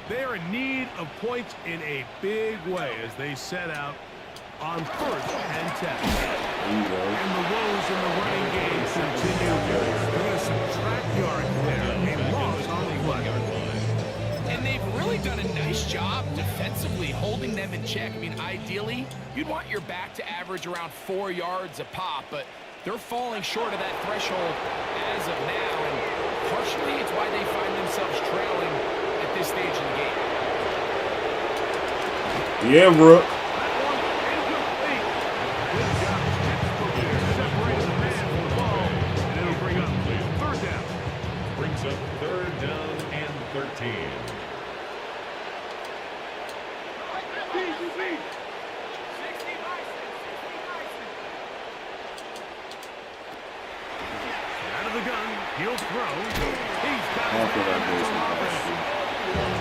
They are in need of points in a big way as they set out on 1st and 10. And the woes in the running game continue. They're going to subtract yards there. A loss on the play. And they've really done a nice job defensively holding them in check. I mean, ideally, you'd want your back to average around 4 yards a pop, but they're falling short of that threshold as of now, and partially it's why they find themselves trailing at this stage of the game. Yeah, Rook. Brings up 3rd down and 13. Out of the gun, he'll throw. He's got it.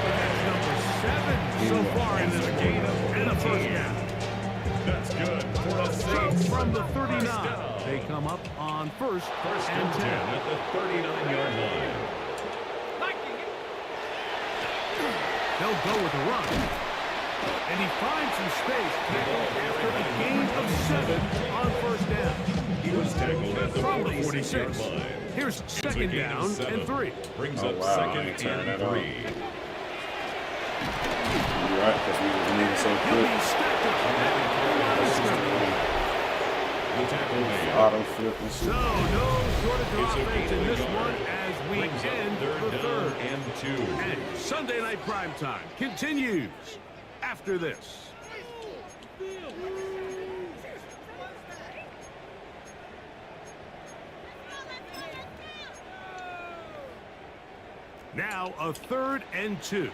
That's number 7 so far in this game, and a 1st down. That's good for the So Saints. from the 39, they come up on 1st and 10. At the 39-yard line. They'll go with a run. And he finds some space after a gain of 7 on 1st down. He was tackled at the From the 46-yard 46. line. Here's It's a 2nd gain of down 7. and 3. Brings Oh, up wow, I 2nd ain't turning and that on. 3. You're right, because we was moving so He'll quick. be stacked up. The tackle made. Auto flip and So shit. no shortage of It's a offense in gain of this a yard. one as we Brings up end the 3rd down 3rd. and 2. And Sunday Night Primetime continues after this. Now a 3rd and 2.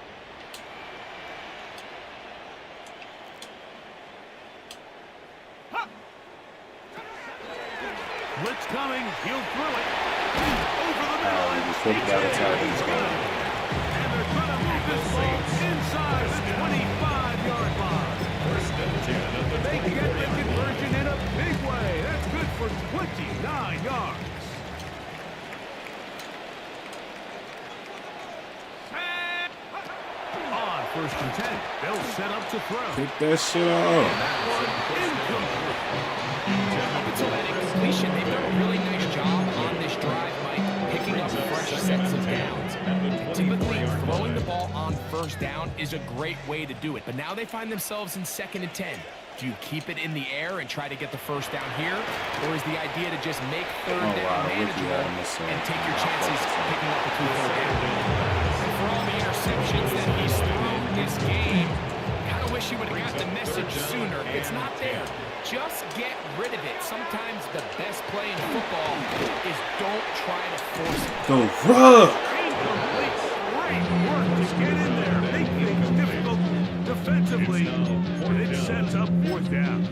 Blitz coming. He'll throw it. Over the middle. Oh, you put that attack in his game. And they're going to move this ball inside the 25-yard line. 1st and 10 at the They get the 24-yard line. conversion in a big way. That's good for 29 yards. On 1st and 10, they'll set up to throw. Pick that shit off. Up until that incompletion, they've done a really nice job on this drive, Mike, picking up fresh sets of downs. Typically, throwing the ball on 1st down is a great way to do it, but now they find themselves in 2nd and 10. Do you keep it in the air and try to get the 1st down here, or is the idea to just make 3rd Oh, down wow, manageable Ricky had missed and that. take your chances picking up the 2-3rd down? And for all the interceptions that he's thrown this game, kind of wish he would have got the message sooner. If it's not there, just get rid of it. Sometimes the best play in football is don't try to force it. Go Rook! Incomplete. Great work to get in there. Making things difficult defensively. And it sets up 4th down.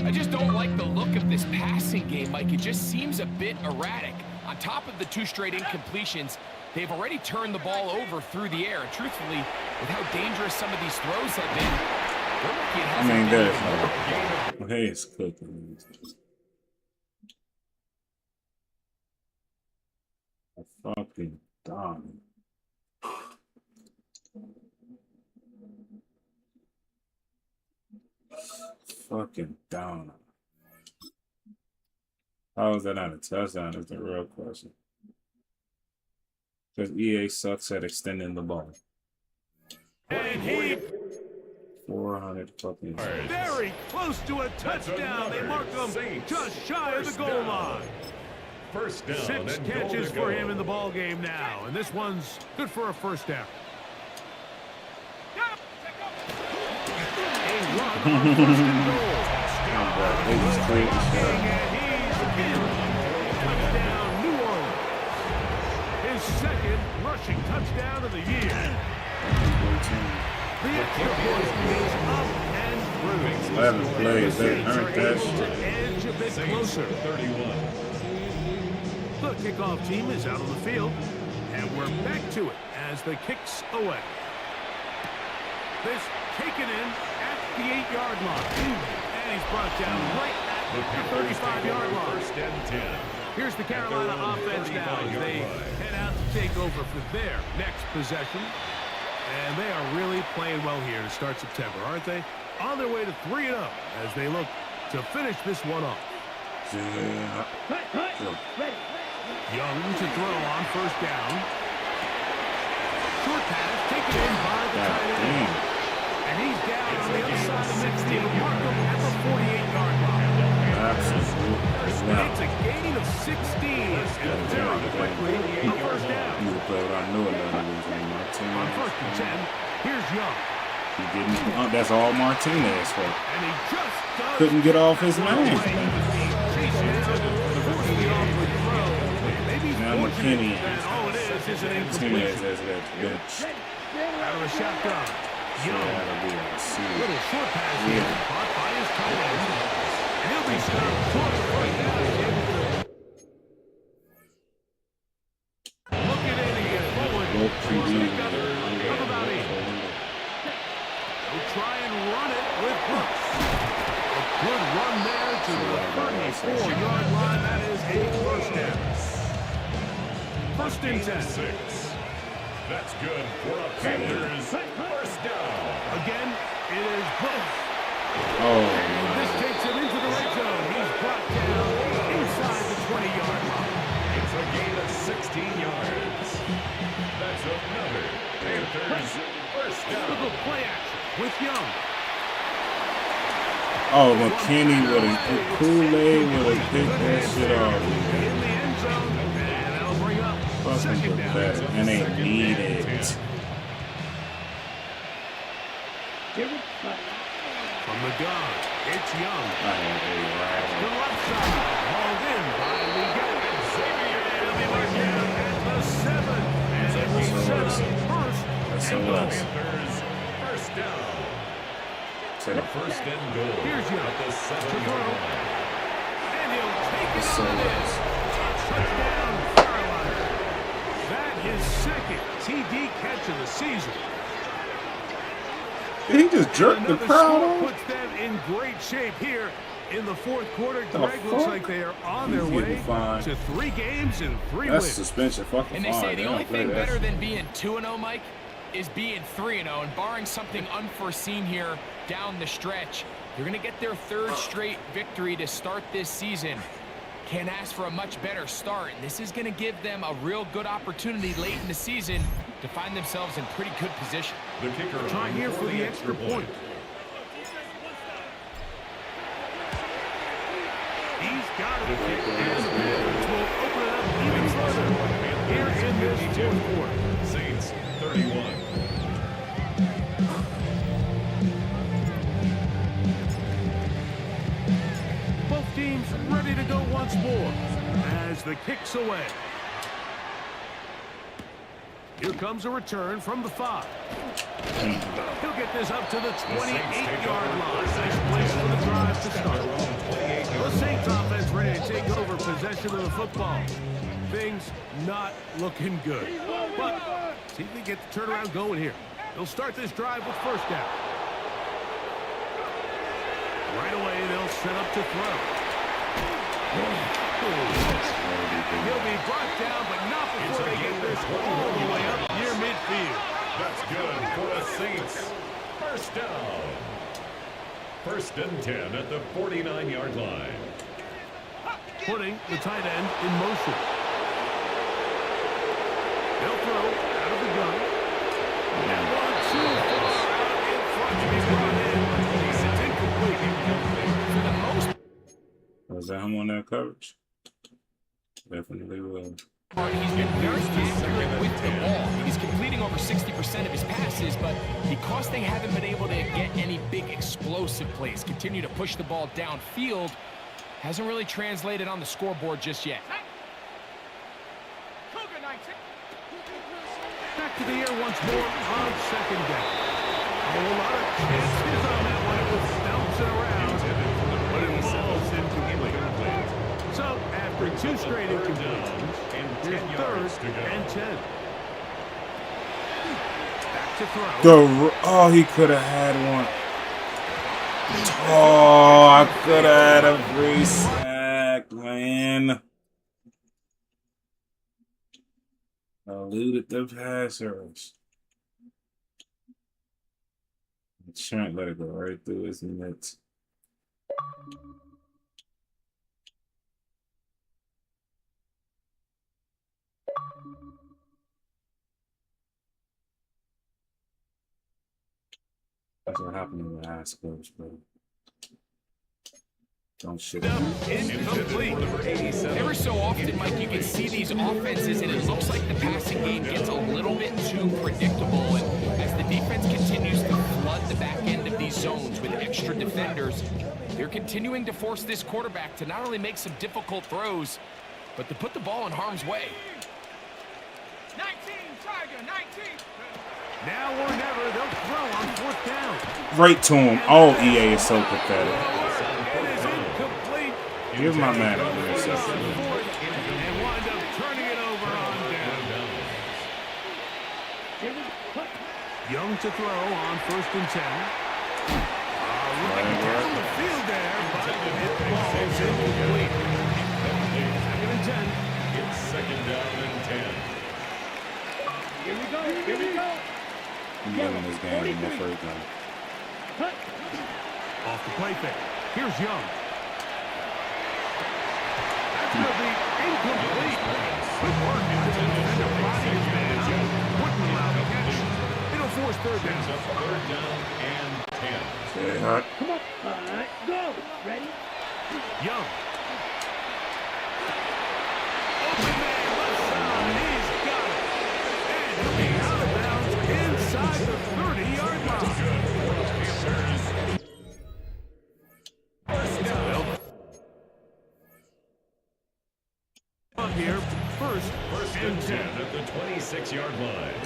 I just don't like the look of this passing game, Mike. It just seems a bit erratic. On top of the 2 straight incompletions, they've already turned the ball over through the air. And truthfully, with how dangerous some of these throws have been, they're lucky it I hasn't mean, been there's no. Hey, it's cooking. Fucking dumb. Fucking dumb. How is that not a touchdown? Is the real question. Because EA sucks at extending the ball. And he 400 fucking yards. very close to a touchdown. They mark him just shy of the goal line. First down. 6 and goal catches to for go. him in the ball game now, and this one's good for a first down. A run on first and goal. They just cleared the shot. And he's in. Touchdown, New Orleans. His second rushing touchdown of the year. The extra point is up and through. 11 plays. They earned that Able to shit. edge a bit closer. 31. The kickoff team is out on the field, and we're back to it as the kicks away. This taken in at the 8-yard line. And he's brought down right at the 35-yard line. First and 10. Here's the Carolina offense now as they head out to take over for their next possession. And they are really playing well here to start September, aren't they? On their way to 3-0 as they look to finish this one off. Young to throw on first down. Short pass taken in by the tight end. And he's down on the other side of midfield. Mark him at the 48-yard line. It's a gain of 16. And very quickly, a first down. On first and 10, here's Young. That's all Martinez for. And he just does. Couldn't get off his man. Now McKinney All it is an Martinez incompletion. has that bench. Out of the shotgun. So Young. that'll be a receiver. Little short pass here. Caught by his tight end. And he'll be stopped short of right now. Looking in to get forward. Both QBs. Of about 8. They'll try and run it with Brooks. A good run there to the 34-yard line. That is a first down. First and 10. 6. That's good for a Panthers first down. Again, it is Brooks. Oh, And this takes him into the red zone. He's brought down inside the 20-yard line. It's a gain of 16 yards. That's another Panthers first Typical down. play action with Young. oh, McKinney would have Kool-Aid would have picked that shit off. In the end zone, and that'll bring up Fucking second down. pathetic. And they need it. From the gun, it's Young. I had To the a left side, hauled in by Liga. Xavier, he'll be marked down at the 7. And it will set up first. SOS. Panthers first down. Set up First and goal. Here's Young. At the 7-yard line. And he'll take it on in. SOS. Touchdown, Carolina. That is second TD catch of the season. He just jerked the Another crowd score off. puts them in great shape here in the fourth quarter. The Greg looks fuck? like they are on their He's way getting fined. to 3 games and 3 That's wins. suspension. Fucking And they say fine. the They only don't play thing that better shit. than being 2-0, Mike, is being 3-0. And barring something unforeseen here down the stretch, they're going to get their 3rd straight victory to start this season. Can't ask for a much better start. This is going to give them a real good opportunity late in the season to find themselves in pretty good position. The kicker Try on here for the extra point. He's got it. And the Panthers will open it up even further here in this fourth quarter. Saints 31. Both teams ready to go once more as the kick's away. Here comes a return from the 5. He'll get this up to the 28-yard line. Nice place for the drive to start. The Saints offense ready to take over possession of the football. Things not looking good. But see if they get the turnaround going here. They'll start this drive with first down. Right away, they'll set up to throw. He'll be brought down, but not before they get this all the way up near midfield. That's good for the Saints. First down. 1st and 10 at the 49-yard line. Putting the tight end in motion. They'll throw out of the gun. And 1-2 out in front to be brought in. It's incomplete. For the most Was that him on that coverage? Definitely will. He's been very accurate with the ball. He's completing over 60% of his passes, but because they haven't been able to get any big explosive plays, continue to push the ball downfield, hasn't really translated on the scoreboard just yet. back to the air once more on 2nd down. A lot of chances on that one. It was bouncing around, but it falls incomplete. So after 2 straight incompletions, here's 3rd and 10. Back to throw. Oh, he could have had one. Oh, I could have had a free sack, man. Eluded the passers. Trent let it go right through his mitts. That's what happened in the last coach, bro. Don't shit. Every so often, Mike, you can see these offenses, and it looks like the passing game gets a little bit too predictable. And as the defense continues to flood the back end of these zones with extra defenders, they're continuing to force this quarterback to not only make some difficult throws, but to put the ball in harm's way. 19, Tiger, 19. Now or never, they'll throw on 4th down. Right to him. Oh, EA is so pathetic. It is incomplete. Give my man a And wind up turning it over on down. Young to throw on 1st and 10. Looking down the field there, but it falls incomplete. 2nd and 10. It's 2nd down and 10. Here we go. Here we go. I'm winning this game in the 1st game. Off the play fake. Here's Young. That's going to be incomplete. Good work. Defender body his man. Wouldn't allow the catch. It'll force 3rd down. 3rd down and 10. Stay hot. Come on. All right. Go. Ready? Young. Open man, left side. He's got it. And he'll be out of bounds inside the 30-yard line. First down. Up here, 1st and 10 at the 26-yard line.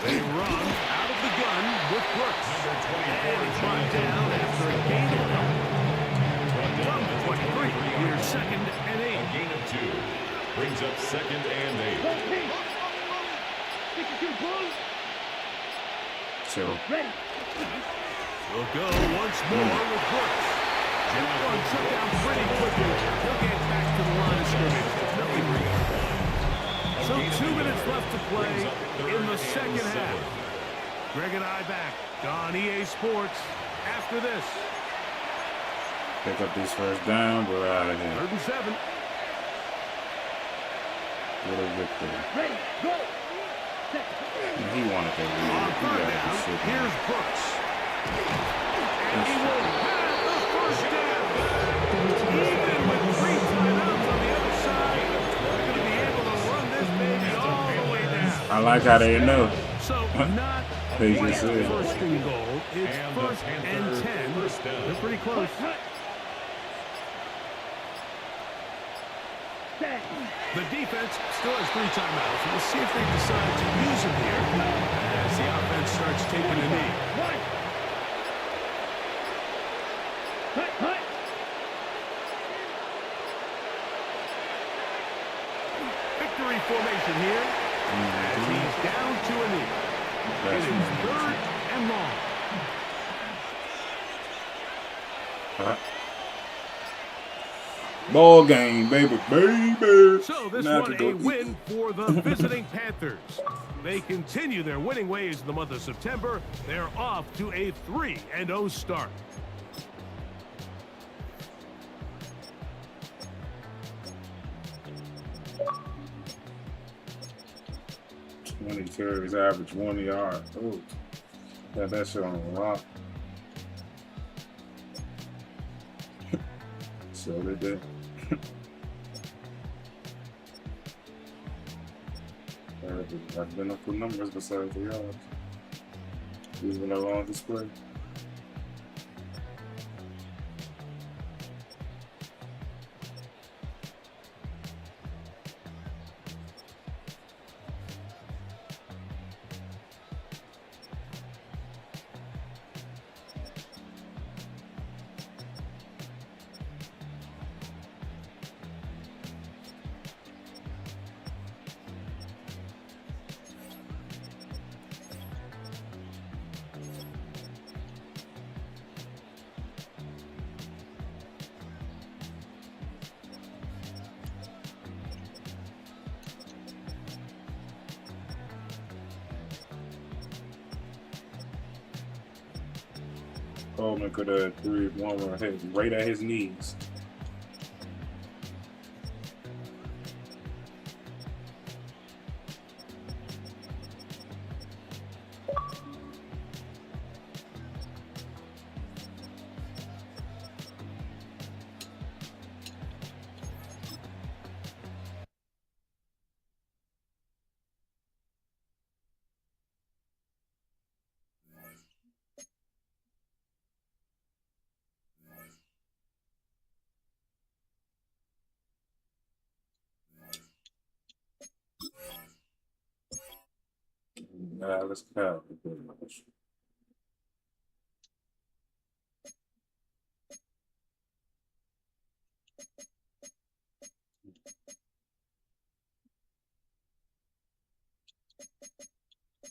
They run out of the gun with Brooks. And it's brought down after a gain of 1. From the 23. Here's 2nd and 8. A gain of 2. Brings up 2nd and 8. Chill. We'll go once more with Brooks. That one shut down pretty quickly. He'll get back to the line of scrimmage. So 2 minutes left to play in the 2nd half. Greg and I back on EA Sports after this. Pick up this 1st down. We're out of here. 3rd and 7. What a victory. Ready? Go. And he wanted that lead. On He 3rd got down, this shit. here's Brooks. And he will have the 1st down. Even with 3 timeouts on the other side, they're going to be able to run this baby all the way down. I like how they know. So not They quite just the said. 1st and goal. It's And the 1st and Panthers 10. first down. They're pretty close. The defense still has 3 timeouts. We'll see if they decide to use them here as the offense starts taking a knee. Victory formation here as he's down to a knee. It is 3rd and long. Ball game, baby, baby. So this Now I one can go a eat. win for the visiting Panthers. They continue their winning ways in the month of September. They're off to a 3-0 start. 20 carries, average 1 yard. Oh, got that shit on a lot. So they did. I've been up with numbers besides the yards. Even though on display. Coleman could have threw one right at his knees. Let's go.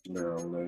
No,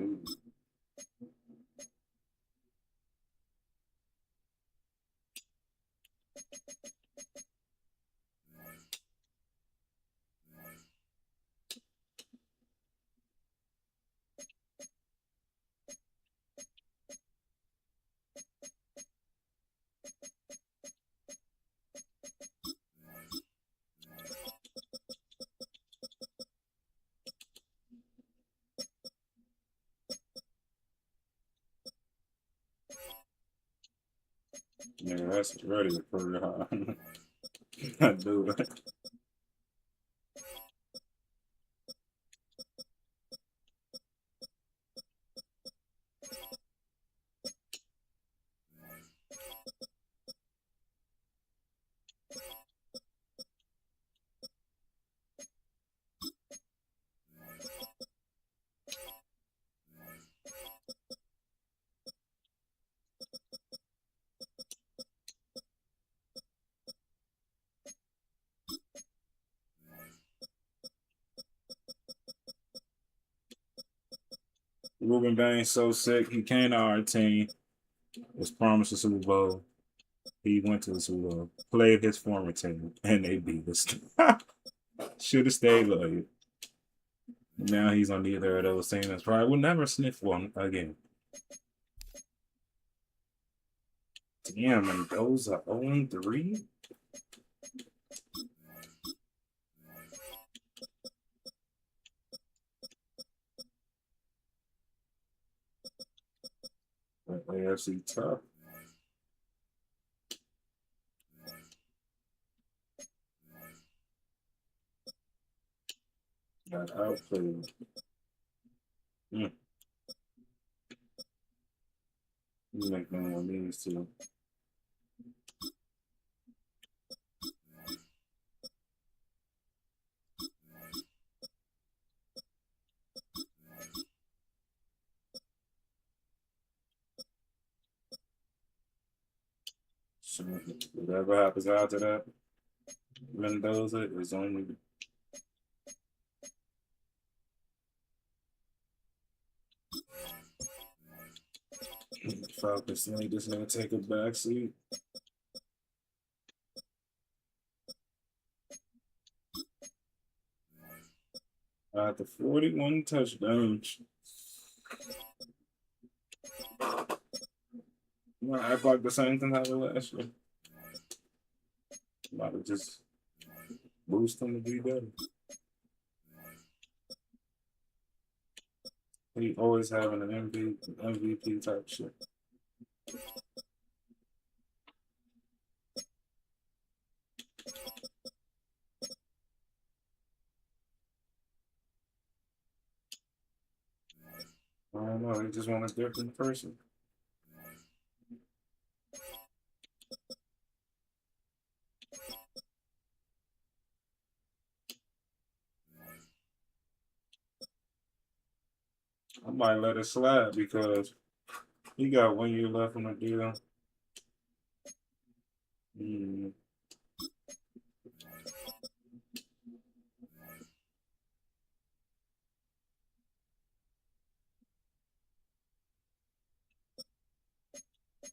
yeah, that's ready for real. I do it. Ruben Bain's so sick. He came to our team. Was promised a Super Bowl. He went to the Super Bowl. Played his former team, and they beat us. Should have stayed loyal. Now he's on either of those teams. Probably will never sniff one again. Damn, and those are 0-3. AFC tough. Got outplayed. You make no one needs to. So whatever happens after that, Mendoza is only. Falcons need this nigga take a back seat. Got the 41 touchdowns. You want to act like the same thing happened last year? About to just boost him to be better. He always having an MVP type shit. I don't know. He just want a different person. I might let it slide because he got 1 year left on the deal.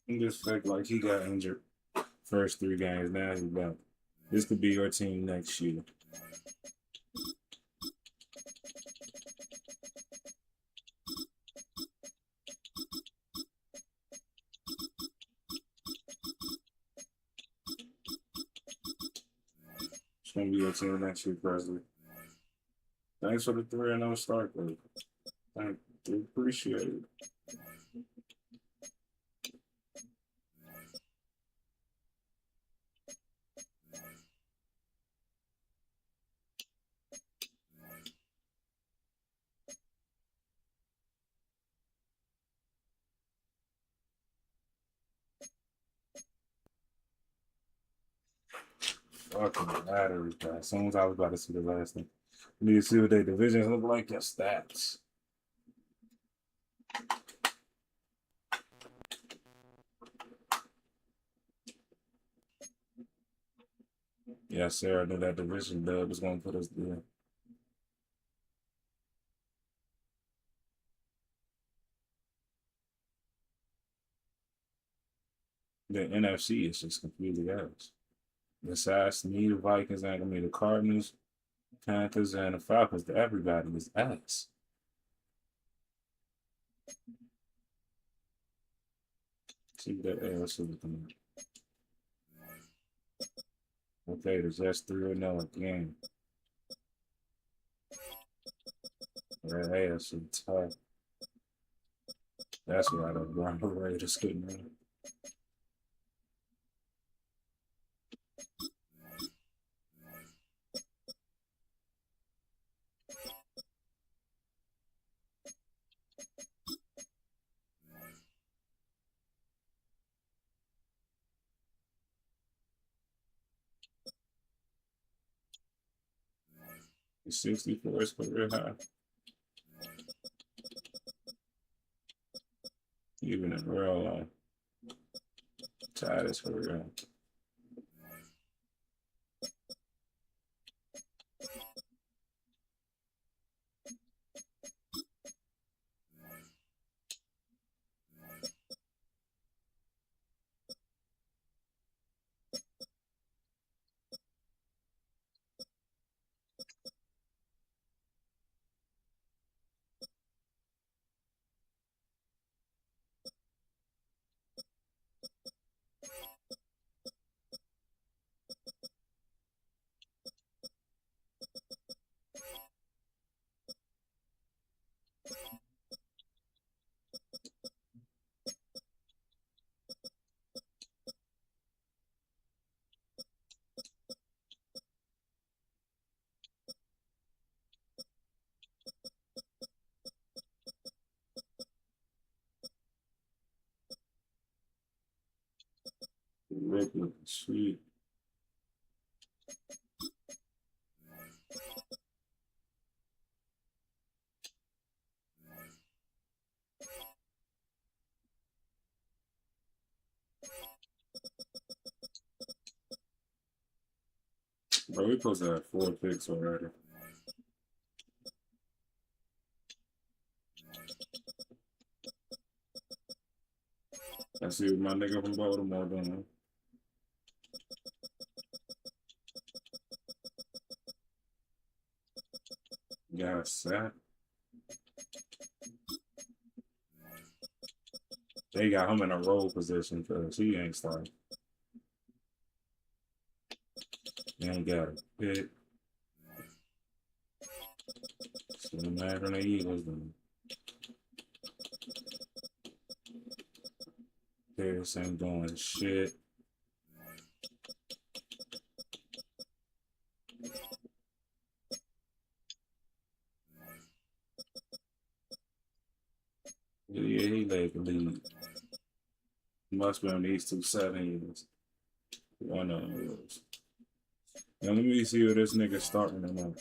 He just felt like he got injured first 3 games. Now he's back. This could be your team next year. It's gonna be your team next year, Presley. Thanks for the 3-0 start, though. Thank you. Appreciate it. Fucking batteries, bro. As soon as I was about to see the last thing. You need to see what their divisions look like, your stats. Yeah, Sarah knew that division dub was going to put us there. The NFC is just completely ass. Besides me, the Vikings, and I mean the Cardinals, Panthers, and the Falcons, everybody is ass. See what that AFC looking like. Okay, there's just 3-0 again. That AFC tough. That's why the Broncos Raiders couldn't win. He's 64 is career high. Even in real life, tied his career high. Rick looking sweet. Bro, we supposed to have 4 picks already. I see what my nigga from Baltimore doing. got sacked. They got him in a role position because he ain't starting. He ain't got a pick. So no matter than the Eagles then. Harris ain't doing shit. Yeah, he led the lead. Must be on these 2 7 years. One of them was. Now let me see what this nigga starting tonight.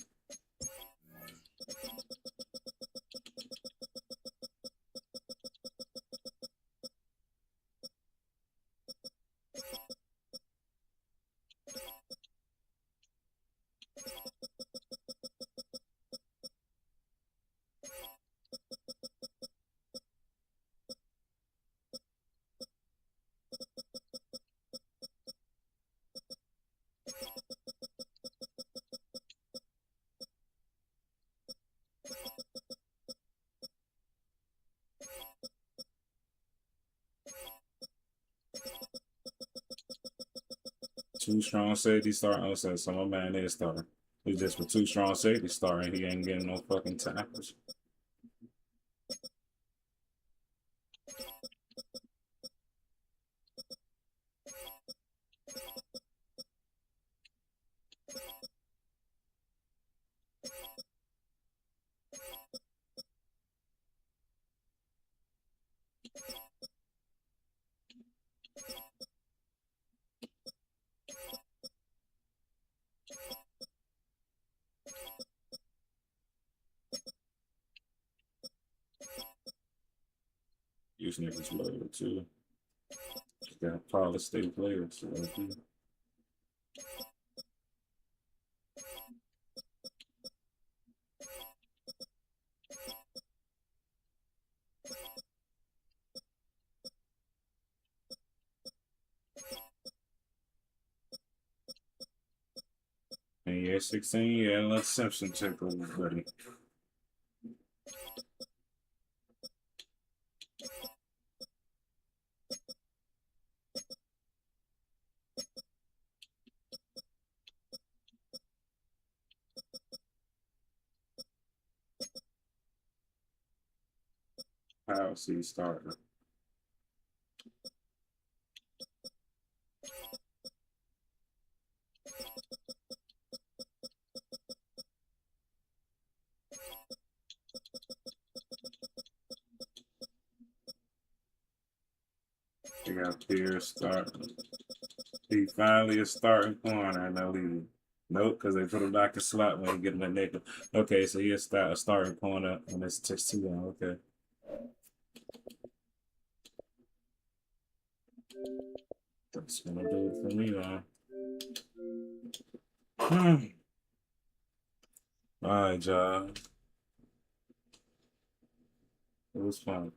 Two strong safeties starting. Oh, so my man is starting. He's just with 2 strong safeties starting. He ain't getting no fucking tackles. These niggas loaded too. Got Pollard State players. So, And yeah, 16, yeah, let Simpson take over, buddy. How's he starting? They got Pierce starting. He finally is starting corner in the league. Nope, because they put him back in slot when he get him a nickel. Okay, so he'll start a starting corner and it's just 2 1. Okay. That's gonna do it for me, man. All right, y'all. It was fun.